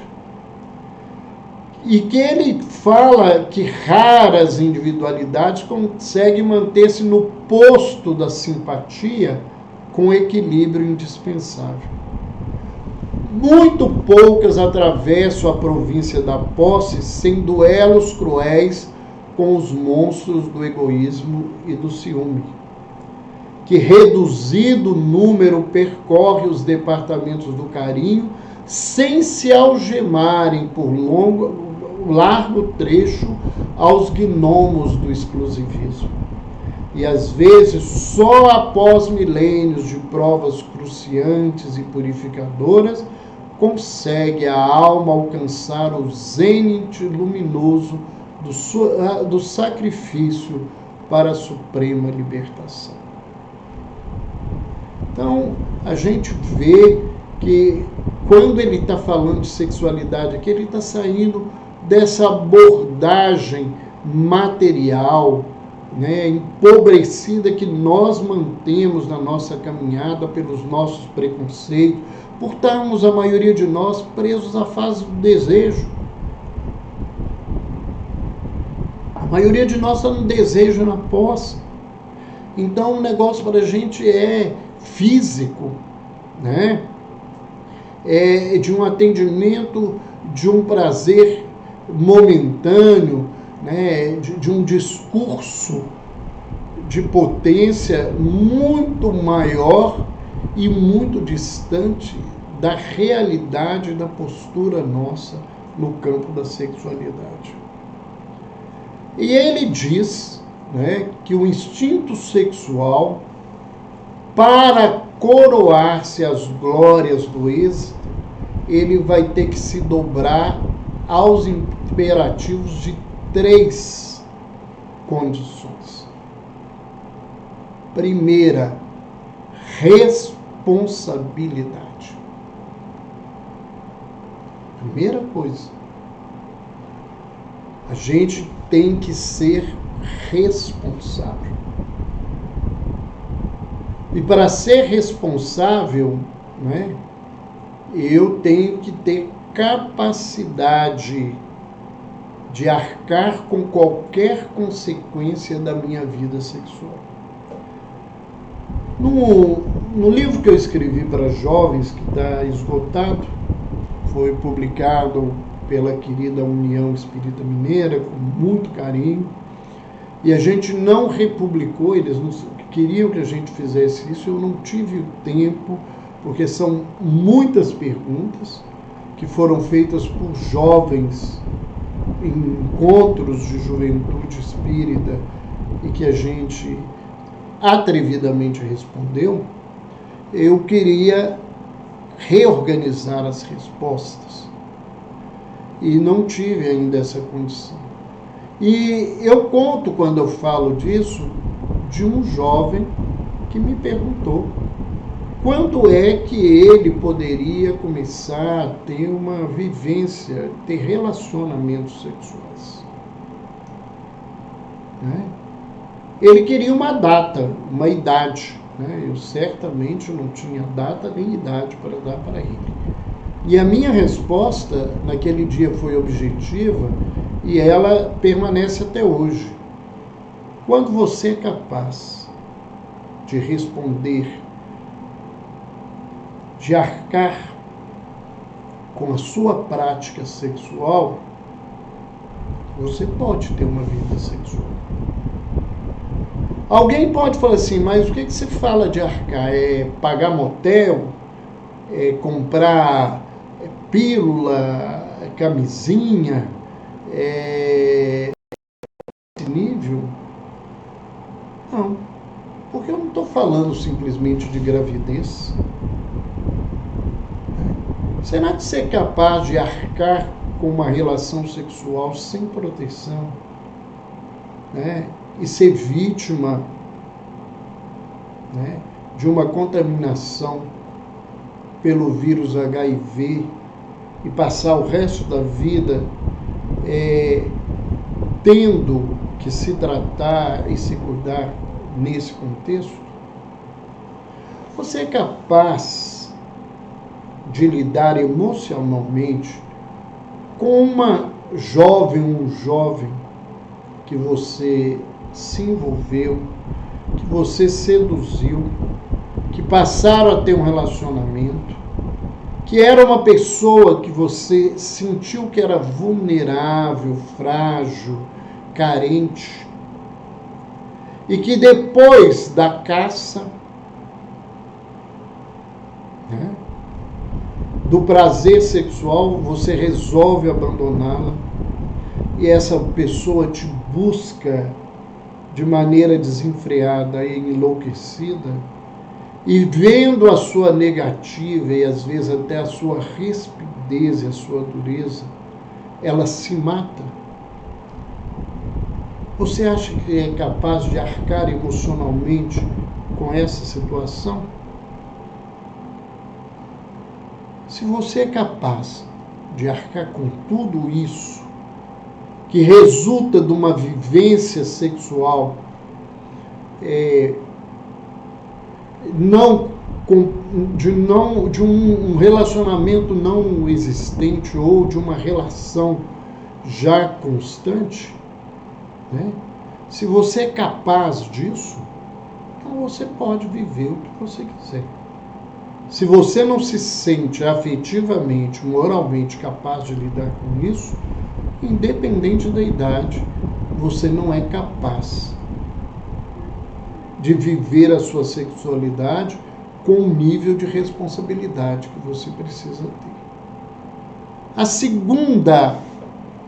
E que ele fala que raras individualidades conseguem manter-se no posto da simpatia com equilíbrio indispensável. Muito poucas atravessam a província da posse sem duelos cruéis com os monstros do egoísmo e do ciúme, que reduzido número percorre os departamentos do carinho sem se algemarem por largo trecho aos gnomos do exclusivismo. E às vezes, só após milênios de provas cruciantes e purificadoras, consegue a alma alcançar o zênite luminoso do sacrifício para a suprema libertação. Então, a gente vê que quando ele está falando de sexualidade aqui, ele está saindo dessa abordagem material, né, empobrecida que nós mantemos na nossa caminhada pelos nossos preconceitos, por estarmos, a maioria de nós, presos à fase do desejo. A maioria de nós está no desejo, na posse. Então o negócio para a gente é físico, né? É de um atendimento, de um prazer momentâneo, né? De um discurso de potência muito maior e muito distante da realidade da postura nossa no campo da sexualidade. E ele diz, né, que o instinto sexual, para coroar-se as glórias do êxito, ele vai ter que se dobrar aos imperativos de 3 condições. Primeira, responsabilidade. Primeira coisa, a gente tem que ser responsável. E para ser responsável, né, eu tenho que ter capacidade de arcar com qualquer consequência da minha vida sexual. No livro que eu escrevi para jovens, que está esgotado, foi publicado pela querida União Espírita Mineira, com muito carinho, e a gente não republicou, eles não queriam que a gente fizesse isso, eu não tive o tempo, porque são muitas perguntas que foram feitas por jovens em encontros de juventude espírita e que a gente atrevidamente respondeu. Eu queria reorganizar as respostas e não tive ainda essa condição. E eu conto, quando eu falo disso, de um jovem que me perguntou quando é que ele poderia começar a ter uma vivência, ter relacionamentos sexuais. Né? Ele queria uma data, uma idade. Né? Eu certamente não tinha data nem idade para dar para ele. E a minha resposta naquele dia foi objetiva e ela permanece até hoje. Quando você é capaz de responder, de arcar com a sua prática sexual, você pode ter uma vida sexual. Alguém pode falar assim, mas o que você fala de arcar? É pagar motel? É comprar pílula, camisinha? Esse nível? Não, porque eu não estou falando simplesmente de gravidez. Será que você é capaz de arcar com uma relação sexual sem proteção, né? E ser vítima, né, de uma contaminação pelo vírus HIV e passar o resto da vida tendo que se tratar e se cuidar nesse contexto? Você é capaz de lidar emocionalmente com uma jovem, um jovem que você se envolveu, que você seduziu, que passaram a ter um relacionamento, que era uma pessoa que você sentiu que era vulnerável, frágil, carente, e que depois da caça, né, do prazer sexual, você resolve abandoná-la e essa pessoa te busca de maneira desenfreada e enlouquecida, e vendo a sua negativa e às vezes até a sua rispidez e a sua dureza, ela se mata. Você acha que é capaz de arcar emocionalmente com essa situação? Se você é capaz de arcar com tudo isso, que resulta de uma vivência sexual de um relacionamento não existente ou de uma relação já constante, né? Se você é capaz disso, então você pode viver o que você quiser. Se você não se sente afetivamente, moralmente capaz de lidar com isso, independente da idade, você não é capaz de viver a sua sexualidade com o nível de responsabilidade que você precisa ter. A segunda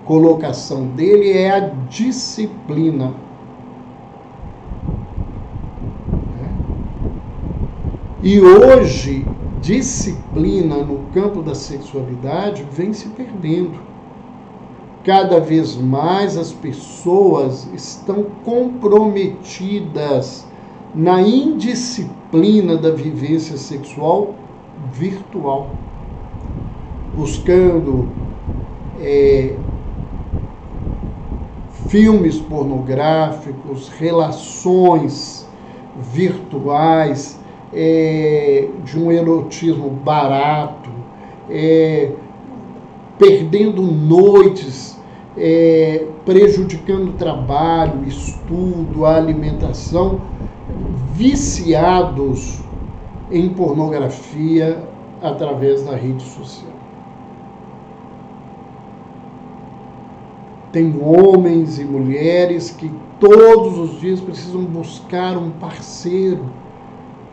colocação dele é a disciplina. E hoje, disciplina no campo da sexualidade vem se perdendo. Cada vez mais as pessoas estão comprometidas na indisciplina da vivência sexual virtual, buscando filmes pornográficos, relações virtuais, de um erotismo barato, perdendo noites, prejudicando o trabalho, estudo, a alimentação, viciados em pornografia através da rede social. Tem homens e mulheres que todos os dias precisam buscar um parceiro,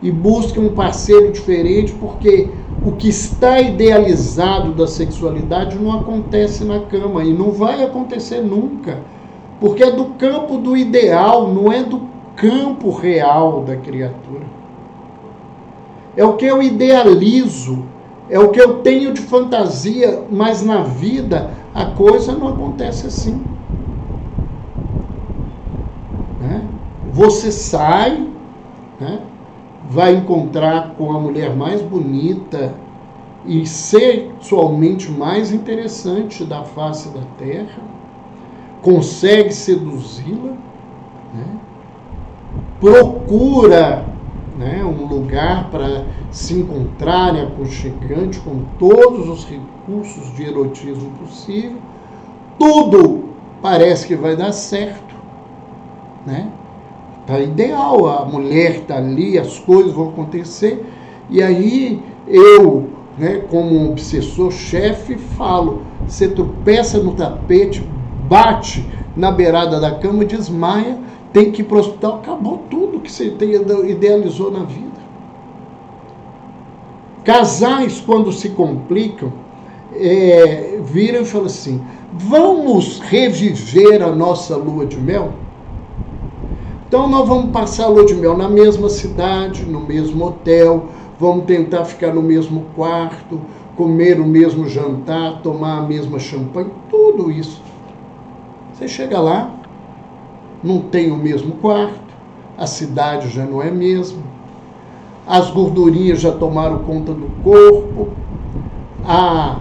e buscam um parceiro diferente porque o que está idealizado da sexualidade não acontece na cama e não vai acontecer nunca, porque é do campo do ideal, não é do campo real da criatura. É o que eu idealizo, é o que eu tenho de fantasia, mas na vida a coisa não acontece assim. Você sai, vai encontrar com a mulher mais bonita e sexualmente mais interessante da face da terra, consegue seduzi-la, procura um lugar para se encontrarem aconchegante com todos os recursos de erotismo possível, tudo parece que vai dar certo, Tá ideal, a mulher está ali, as coisas vão acontecer, e aí eu, como um obsessor-chefe, falo, você tropeça no tapete, bate na beirada da cama, desmaia, tem que ir para o hospital, acabou tudo que você idealizou na vida. Casais, quando se complicam, viram e falam assim, vamos reviver a nossa lua de mel? Então nós vamos passar a lua de mel na mesma cidade, no mesmo hotel, vamos tentar ficar no mesmo quarto, comer o mesmo jantar, tomar a mesma champanhe, tudo isso. Você chega lá, não tem o mesmo quarto, a cidade já não é a mesma, as gordurinhas já tomaram conta do corpo, a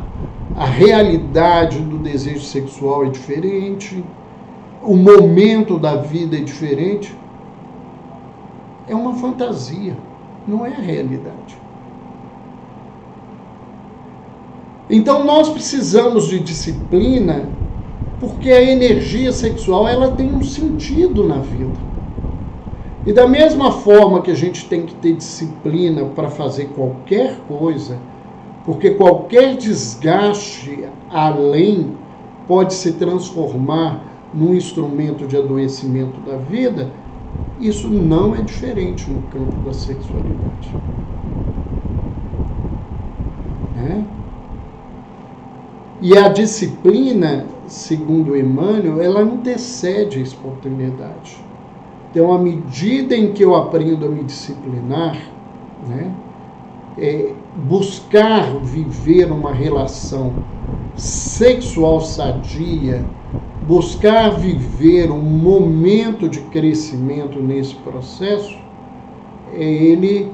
realidade do desejo sexual é diferente, o momento da vida é diferente. É uma fantasia, não é a realidade. Então nós precisamos de disciplina, porque a energia sexual ela tem um sentido na vida. E da mesma forma que a gente tem que ter disciplina para fazer qualquer coisa, porque qualquer desgaste além pode se transformar num instrumento de adoecimento da vida, isso não é diferente no campo da sexualidade. E a disciplina, segundo Emmanuel, ela antecede a espontaneidade. Então, à medida em que eu aprendo a me disciplinar, buscar viver uma relação sexual sadia, buscar viver um momento de crescimento nesse processo, ele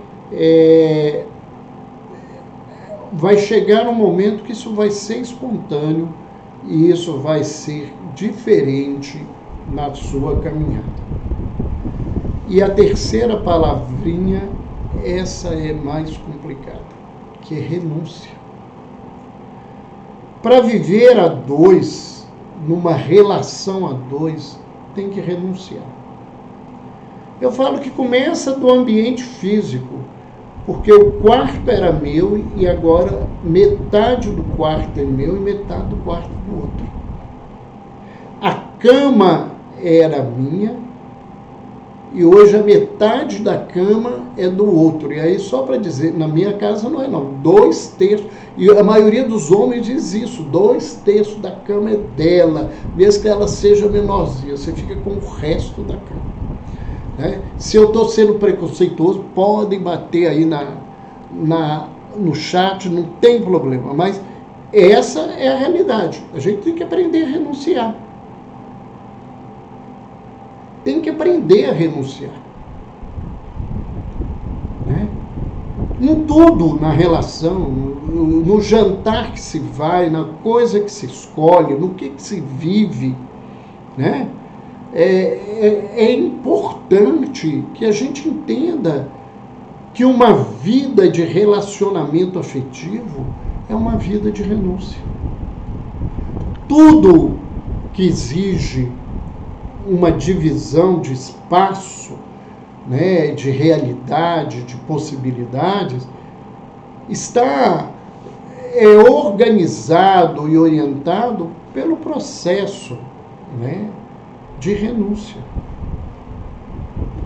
vai chegar um momento que isso vai ser espontâneo e isso vai ser diferente na sua caminhada. E a terceira palavrinha, essa é mais complicada, que é renúncia. Para viver a dois, numa relação a dois, tem que renunciar. Eu falo que começa do ambiente físico, porque o quarto era meu e agora metade do quarto é meu e metade do quarto do outro. A cama era minha e hoje a metade da cama é do outro. E aí, só para dizer, na minha casa não é não, 2/3, e a maioria dos homens diz isso, 2/3 da cama é dela, mesmo que ela seja menorzinha, você fica com o resto da cama. Né? Se eu estou sendo preconceituoso, podem bater aí no chat, não tem problema, mas essa é a realidade. A gente tem que aprender a renunciar. Tem que aprender a renunciar. Né? Em tudo na relação, no jantar que se vai, na coisa que se escolhe, no que se vive, né? É importante que a gente entenda que uma vida de relacionamento afetivo é uma vida de renúncia. Tudo que exige uma divisão de espaço, né, de realidade, de possibilidades, está organizado e orientado pelo processo, né, de renúncia.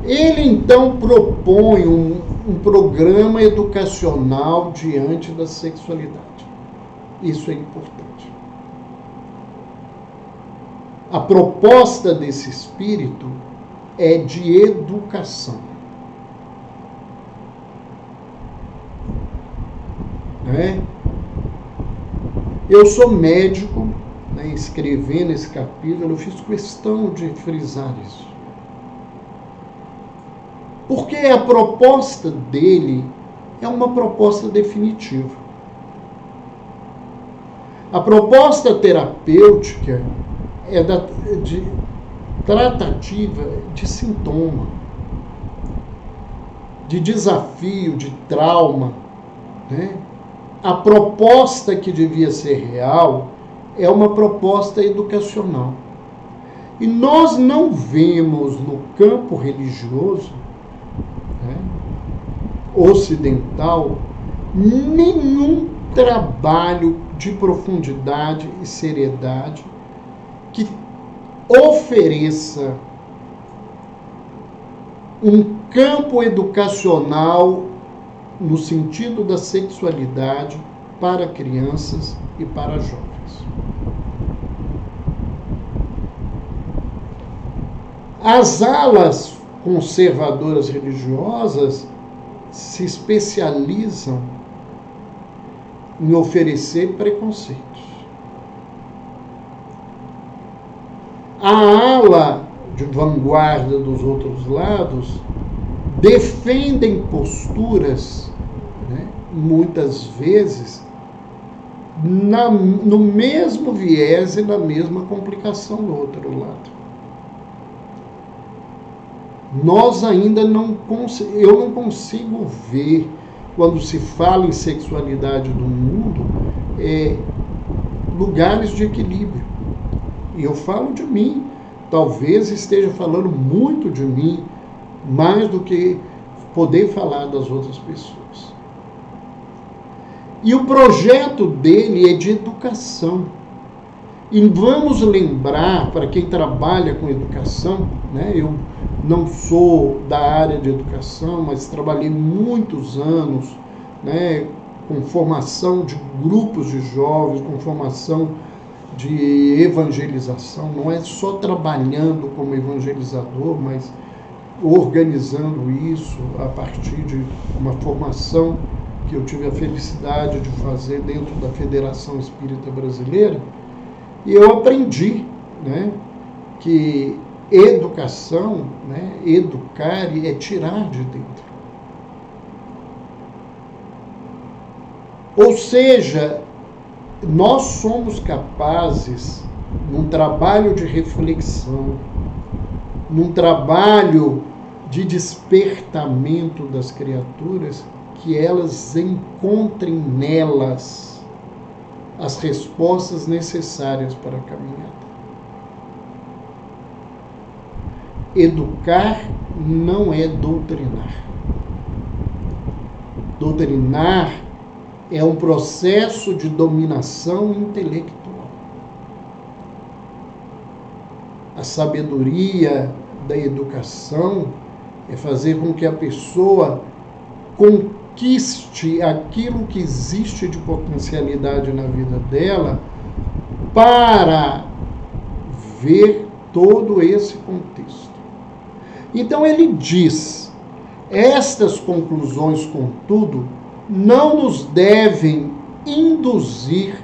Ele, então, propõe um programa educacional diante da sexualidade. Isso é importante. A proposta desse espírito é de educação. Né? Eu sou médico, né, escrevendo esse capítulo, eu fiz questão de frisar isso. Porque a proposta dele é uma proposta definitiva. A proposta terapêutica é de tratativa de sintoma, de desafio, de trauma. Né? A proposta que devia ser real é uma proposta educacional. E nós não vemos no campo religioso, né, ocidental, nenhum trabalho de profundidade e seriedade que ofereça um campo educacional no sentido da sexualidade para crianças e para jovens. As alas conservadoras religiosas se especializam em oferecer preconceitos. A ala de vanguarda dos outros lados defendem posturas, né, muitas vezes, no mesmo viés e na mesma complicação do outro lado. Nós ainda eu não consigo ver, quando se fala em sexualidade do mundo, lugares de equilíbrio. E eu falo de mim, talvez esteja falando muito de mim, mais do que poder falar das outras pessoas. E o projeto dele é de educação. E vamos lembrar, para quem trabalha com educação, né, eu não sou da área de educação, mas trabalhei muitos anos, né, com formação de grupos de jovens, com formação de evangelização, não é só trabalhando como evangelizador, mas organizando isso a partir de uma formação que eu tive a felicidade de fazer dentro da Federação Espírita Brasileira. E eu aprendi, né, que educação, né, educar é tirar de dentro. Ou seja, nós somos capazes, num trabalho de reflexão, num trabalho de despertamento das criaturas, que elas encontrem nelas as respostas necessárias para a caminhada. Educar não é doutrinar. Doutrinar é um processo de dominação intelectual. A sabedoria da educação é fazer com que a pessoa conquiste aquilo que existe de potencialidade na vida dela para ver todo esse contexto. Então ele diz, estas conclusões, contudo, não nos devem induzir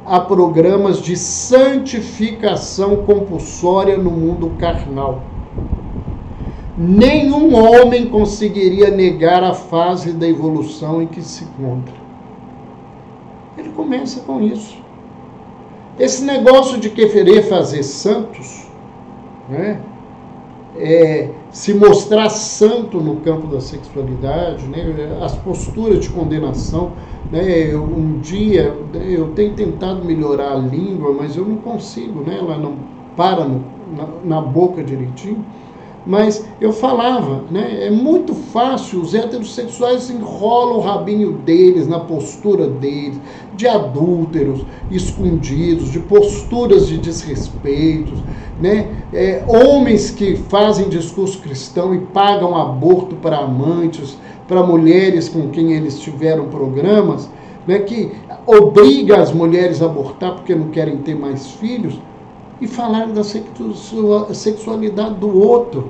a programas de santificação compulsória no mundo carnal. Nenhum homem conseguiria negar a fase da evolução em que se encontra. Ele começa com isso. Esse negócio de querer fazer santos, né? Se mostrar santo no campo da sexualidade, né? As posturas de condenação, né? Um dia eu tenho tentado melhorar a língua, mas eu não consigo, né? Ela não para na boca direitinho. Mas eu falava, né? É muito fácil, os heterossexuais enrolam o rabinho deles na postura deles, de adúlteros escondidos, de posturas de desrespeitos, né? Homens que fazem discurso cristão e pagam aborto para amantes, para mulheres com quem eles tiveram programas, né? Que obriga as mulheres a abortar porque não querem ter mais filhos, e falar da sexualidade do outro.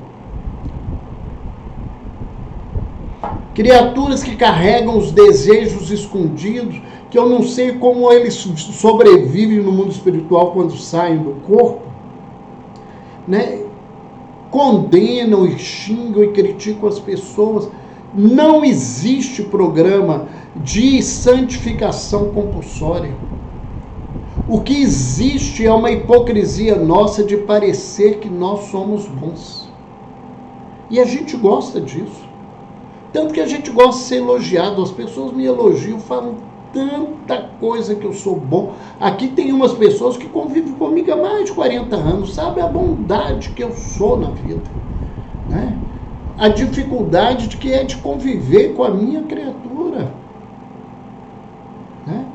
Criaturas que carregam os desejos escondidos, que eu não sei como eles sobrevivem no mundo espiritual quando saem do corpo, né? Condenam e xingam e criticam as pessoas. Não existe programa de santificação compulsória. O que existe é uma hipocrisia nossa de parecer que nós somos bons. E a gente gosta disso. Tanto que a gente gosta de ser elogiado. As pessoas me elogiam, falam tanta coisa que eu sou bom. Aqui tem umas pessoas que convivem comigo há mais de 40 anos, sabe a bondade que eu sou na vida, né? A dificuldade de que é de conviver com a minha criatura, né?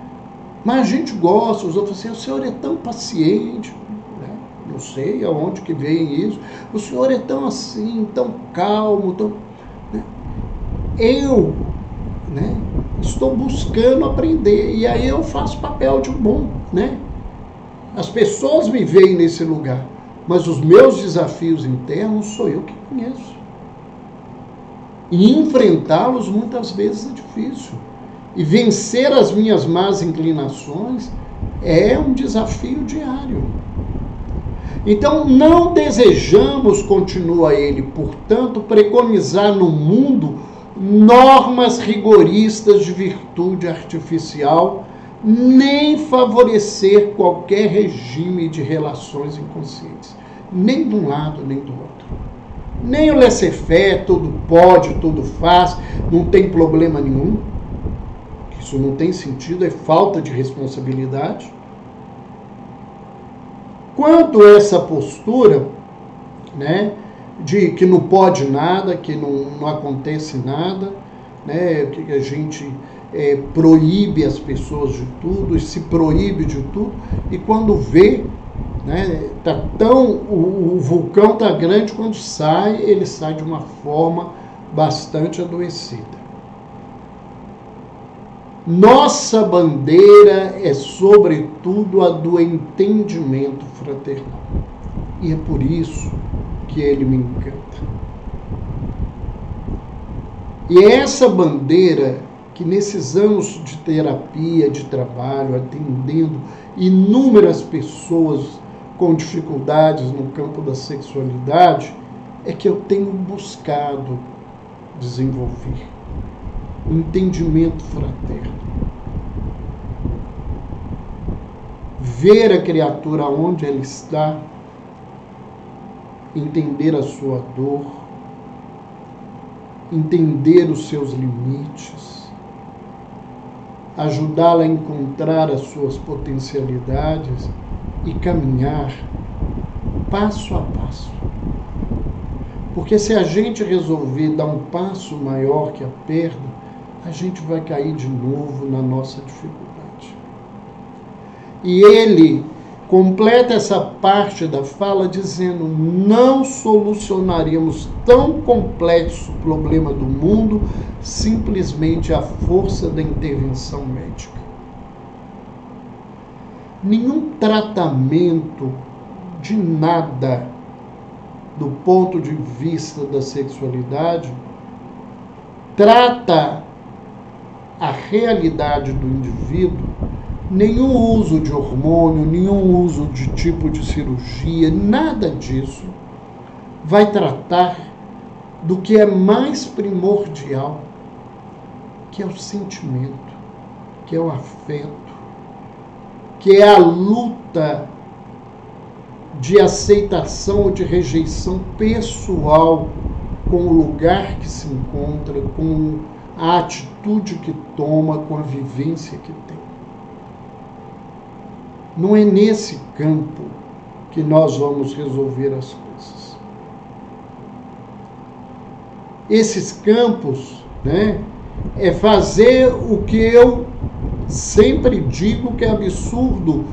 Mas a gente gosta, os outros falam assim, o senhor é tão paciente, né? Não sei aonde que vem isso, o senhor é tão assim, tão calmo, tão... né? Eu, né, estou buscando aprender, e aí eu faço papel de bom, né? As pessoas me veem nesse lugar, mas os meus desafios internos sou eu que conheço. E enfrentá-los muitas vezes é difícil. E vencer as minhas más inclinações é um desafio diário. Então, não desejamos, continua ele, portanto, preconizar no mundo normas rigoristas de virtude artificial, nem favorecer qualquer regime de relações inconscientes, nem de um lado nem do outro. Nem o laissez-faire, tudo pode, tudo faz, não tem problema nenhum. Isso não tem sentido, é falta de responsabilidade. Quanto a essa postura, né, de que não pode nada, que não acontece nada, né, que a gente proíbe as pessoas de tudo, e se proíbe de tudo, e quando vê, né, o vulcão está grande, quando sai, ele sai de uma forma bastante adoecida. Nossa bandeira é, sobretudo, a do entendimento fraternal. E é por isso que ele me encanta. E é essa bandeira que, nesses anos de terapia, de trabalho, atendendo inúmeras pessoas com dificuldades no campo da sexualidade, é que eu tenho buscado desenvolver. Entendimento fraterno. Ver a criatura onde ela está, entender a sua dor, entender os seus limites, ajudá-la a encontrar as suas potencialidades e caminhar passo a passo. Porque se a gente resolver dar um passo maior que a perna, a gente vai cair de novo na nossa dificuldade. E ele completa essa parte da fala dizendo: não solucionaríamos tão complexo problema do mundo simplesmente à força da intervenção médica. Nenhum tratamento de nada do ponto de vista da sexualidade trata a realidade do indivíduo. Nenhum uso de hormônio, nenhum uso de tipo de cirurgia, nada disso vai tratar do que é mais primordial, que é o sentimento, que é o afeto, que é a luta de aceitação ou de rejeição pessoal com o lugar que se encontra, com a atitude que toma, com a vivência que tem. Não é nesse campo que nós vamos resolver as coisas. Esses campos, é fazer o que eu sempre digo que é absurdo,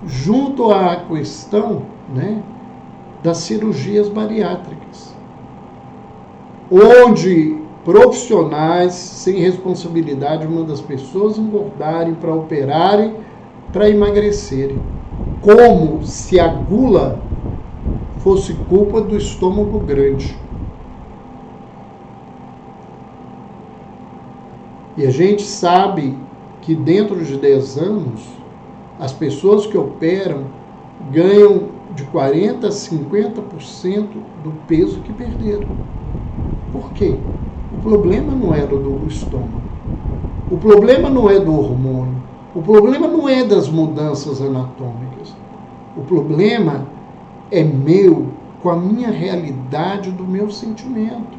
junto à questão, das cirurgias bariátricas, onde profissionais sem responsabilidade das pessoas engordarem para operarem, para emagrecerem, como se a gula fosse culpa do estômago grande. E a gente sabe que dentro de 10 anos, as pessoas que operam ganham de 40% a 50% do peso que perderam. Por quê? O problema não era do estômago. O problema não é do hormônio. O problema não é das mudanças anatômicas. O problema é meu, com a minha realidade do meu sentimento.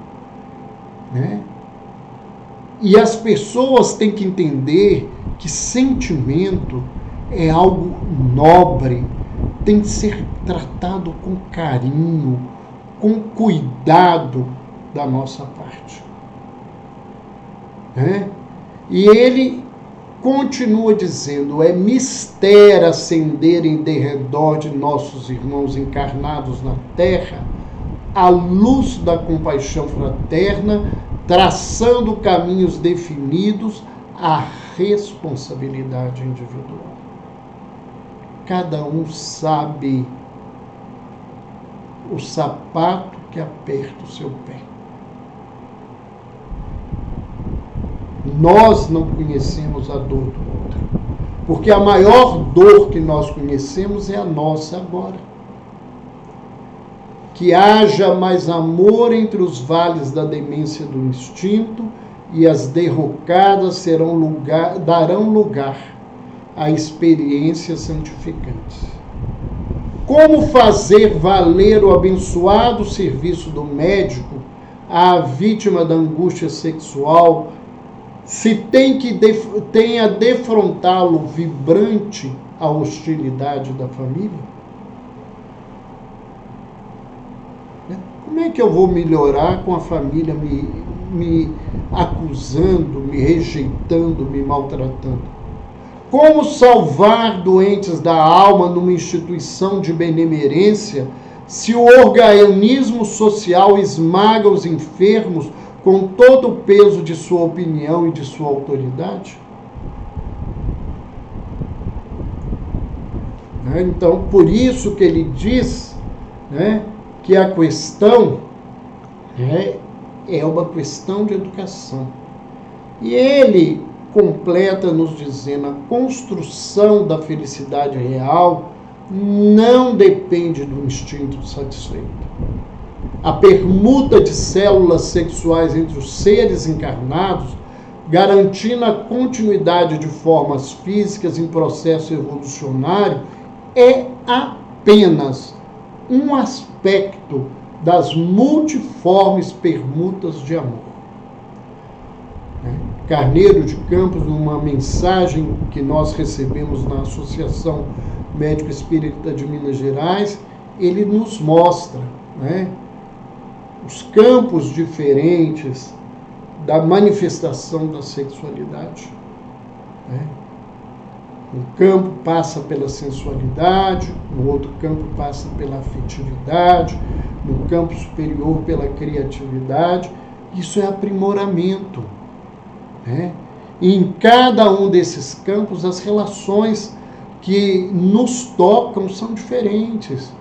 E as pessoas têm que entender que sentimento é algo nobre, tem que ser tratado com carinho, com cuidado da nossa parte. E ele continua dizendo: é mister acender em derredor de nossos irmãos encarnados na terra a luz da compaixão fraterna, traçando caminhos definidos à responsabilidade individual. Cada um sabe o sapato que aperta o seu pé. Nós não conhecemos a dor do outro, porque a maior dor que nós conhecemos é a nossa agora. Que haja mais amor entre os vales da demência do instinto, e as derrocadas darão lugar a experiências santificantes. Como fazer valer o abençoado serviço do médico à vítima da angústia sexual, se tem a defrontá-lo vibrante a hostilidade da família? Como é que eu vou melhorar com a família me acusando, me rejeitando, me maltratando? Como salvar doentes da alma numa instituição de benemerência se o organismo social esmaga os enfermos com todo o peso de sua opinião e de sua autoridade? Então, por isso que ele diz, que a questão é uma questão de educação. E ele completa nos dizendo: a construção da felicidade real não depende do instinto satisfeito. A permuta de células sexuais entre os seres encarnados, garantindo a continuidade de formas físicas em processo evolucionário, é apenas um aspecto das multiformes permutas de amor. Carneiro de Campos, numa mensagem que nós recebemos na Associação Médico Espírita de Minas Gerais, ele nos mostra os campos diferentes da manifestação da sexualidade. Um campo passa pela sensualidade, no outro campo passa pela afetividade, no campo superior pela criatividade. Isso é aprimoramento, né? E em cada um desses campos, as relações que nos tocam são diferentes.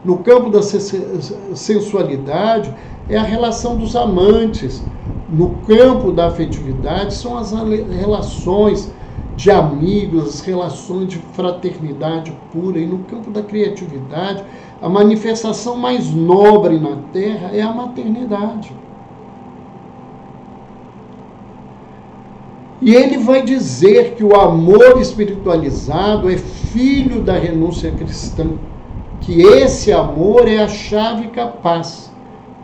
No campo da sensualidade, é a relação dos amantes. No campo da afetividade, são as relações de amigos, as relações de fraternidade pura. E no campo da criatividade, a manifestação mais nobre na Terra é a maternidade. E ele vai dizer que o amor espiritualizado é filho da renúncia cristã, que esse amor é a chave capaz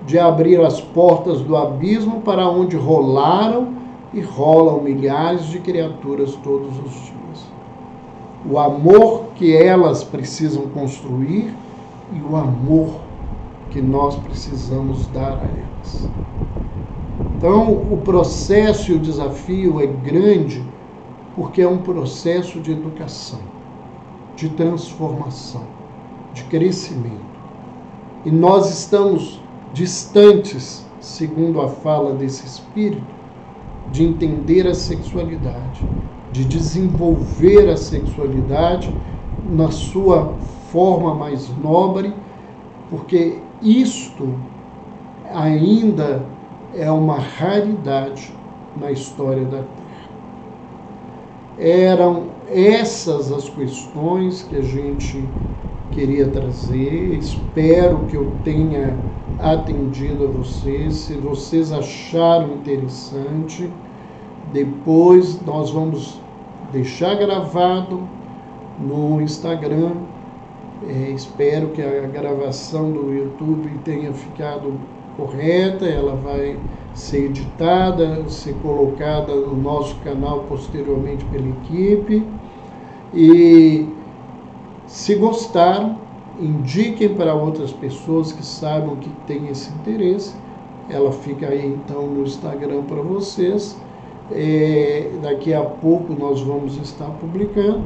de abrir as portas do abismo para onde rolaram e rolam milhares de criaturas todos os dias. O amor que elas precisam construir e o amor que nós precisamos dar a elas. Então, o processo e o desafio é grande porque é um processo de educação, de transformação, de crescimento. E nós estamos distantes, segundo a fala desse espírito, de entender a sexualidade, de desenvolver a sexualidade na sua forma mais nobre, porque isto ainda é uma raridade na história da Terra. Eram essas as questões que a gente queria trazer. Espero que eu tenha atendido a vocês. Se vocês acharam interessante, depois nós vamos deixar gravado no Instagram. Espero que a gravação do YouTube tenha ficado correta. Ela vai ser editada, ser colocada no nosso canal posteriormente pela equipe. E se gostaram, indiquem para outras pessoas que saibam que tem esse interesse. Ela fica aí então no Instagram para vocês. Daqui a pouco nós vamos estar publicando.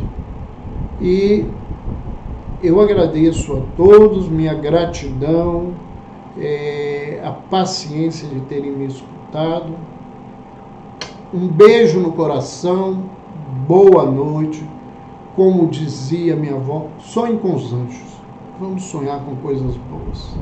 E eu agradeço a todos, minha gratidão, a paciência de terem me escutado. Um beijo no coração, boa noite. Como dizia minha avó, sonhe com os anjos. Vamos sonhar com coisas boas.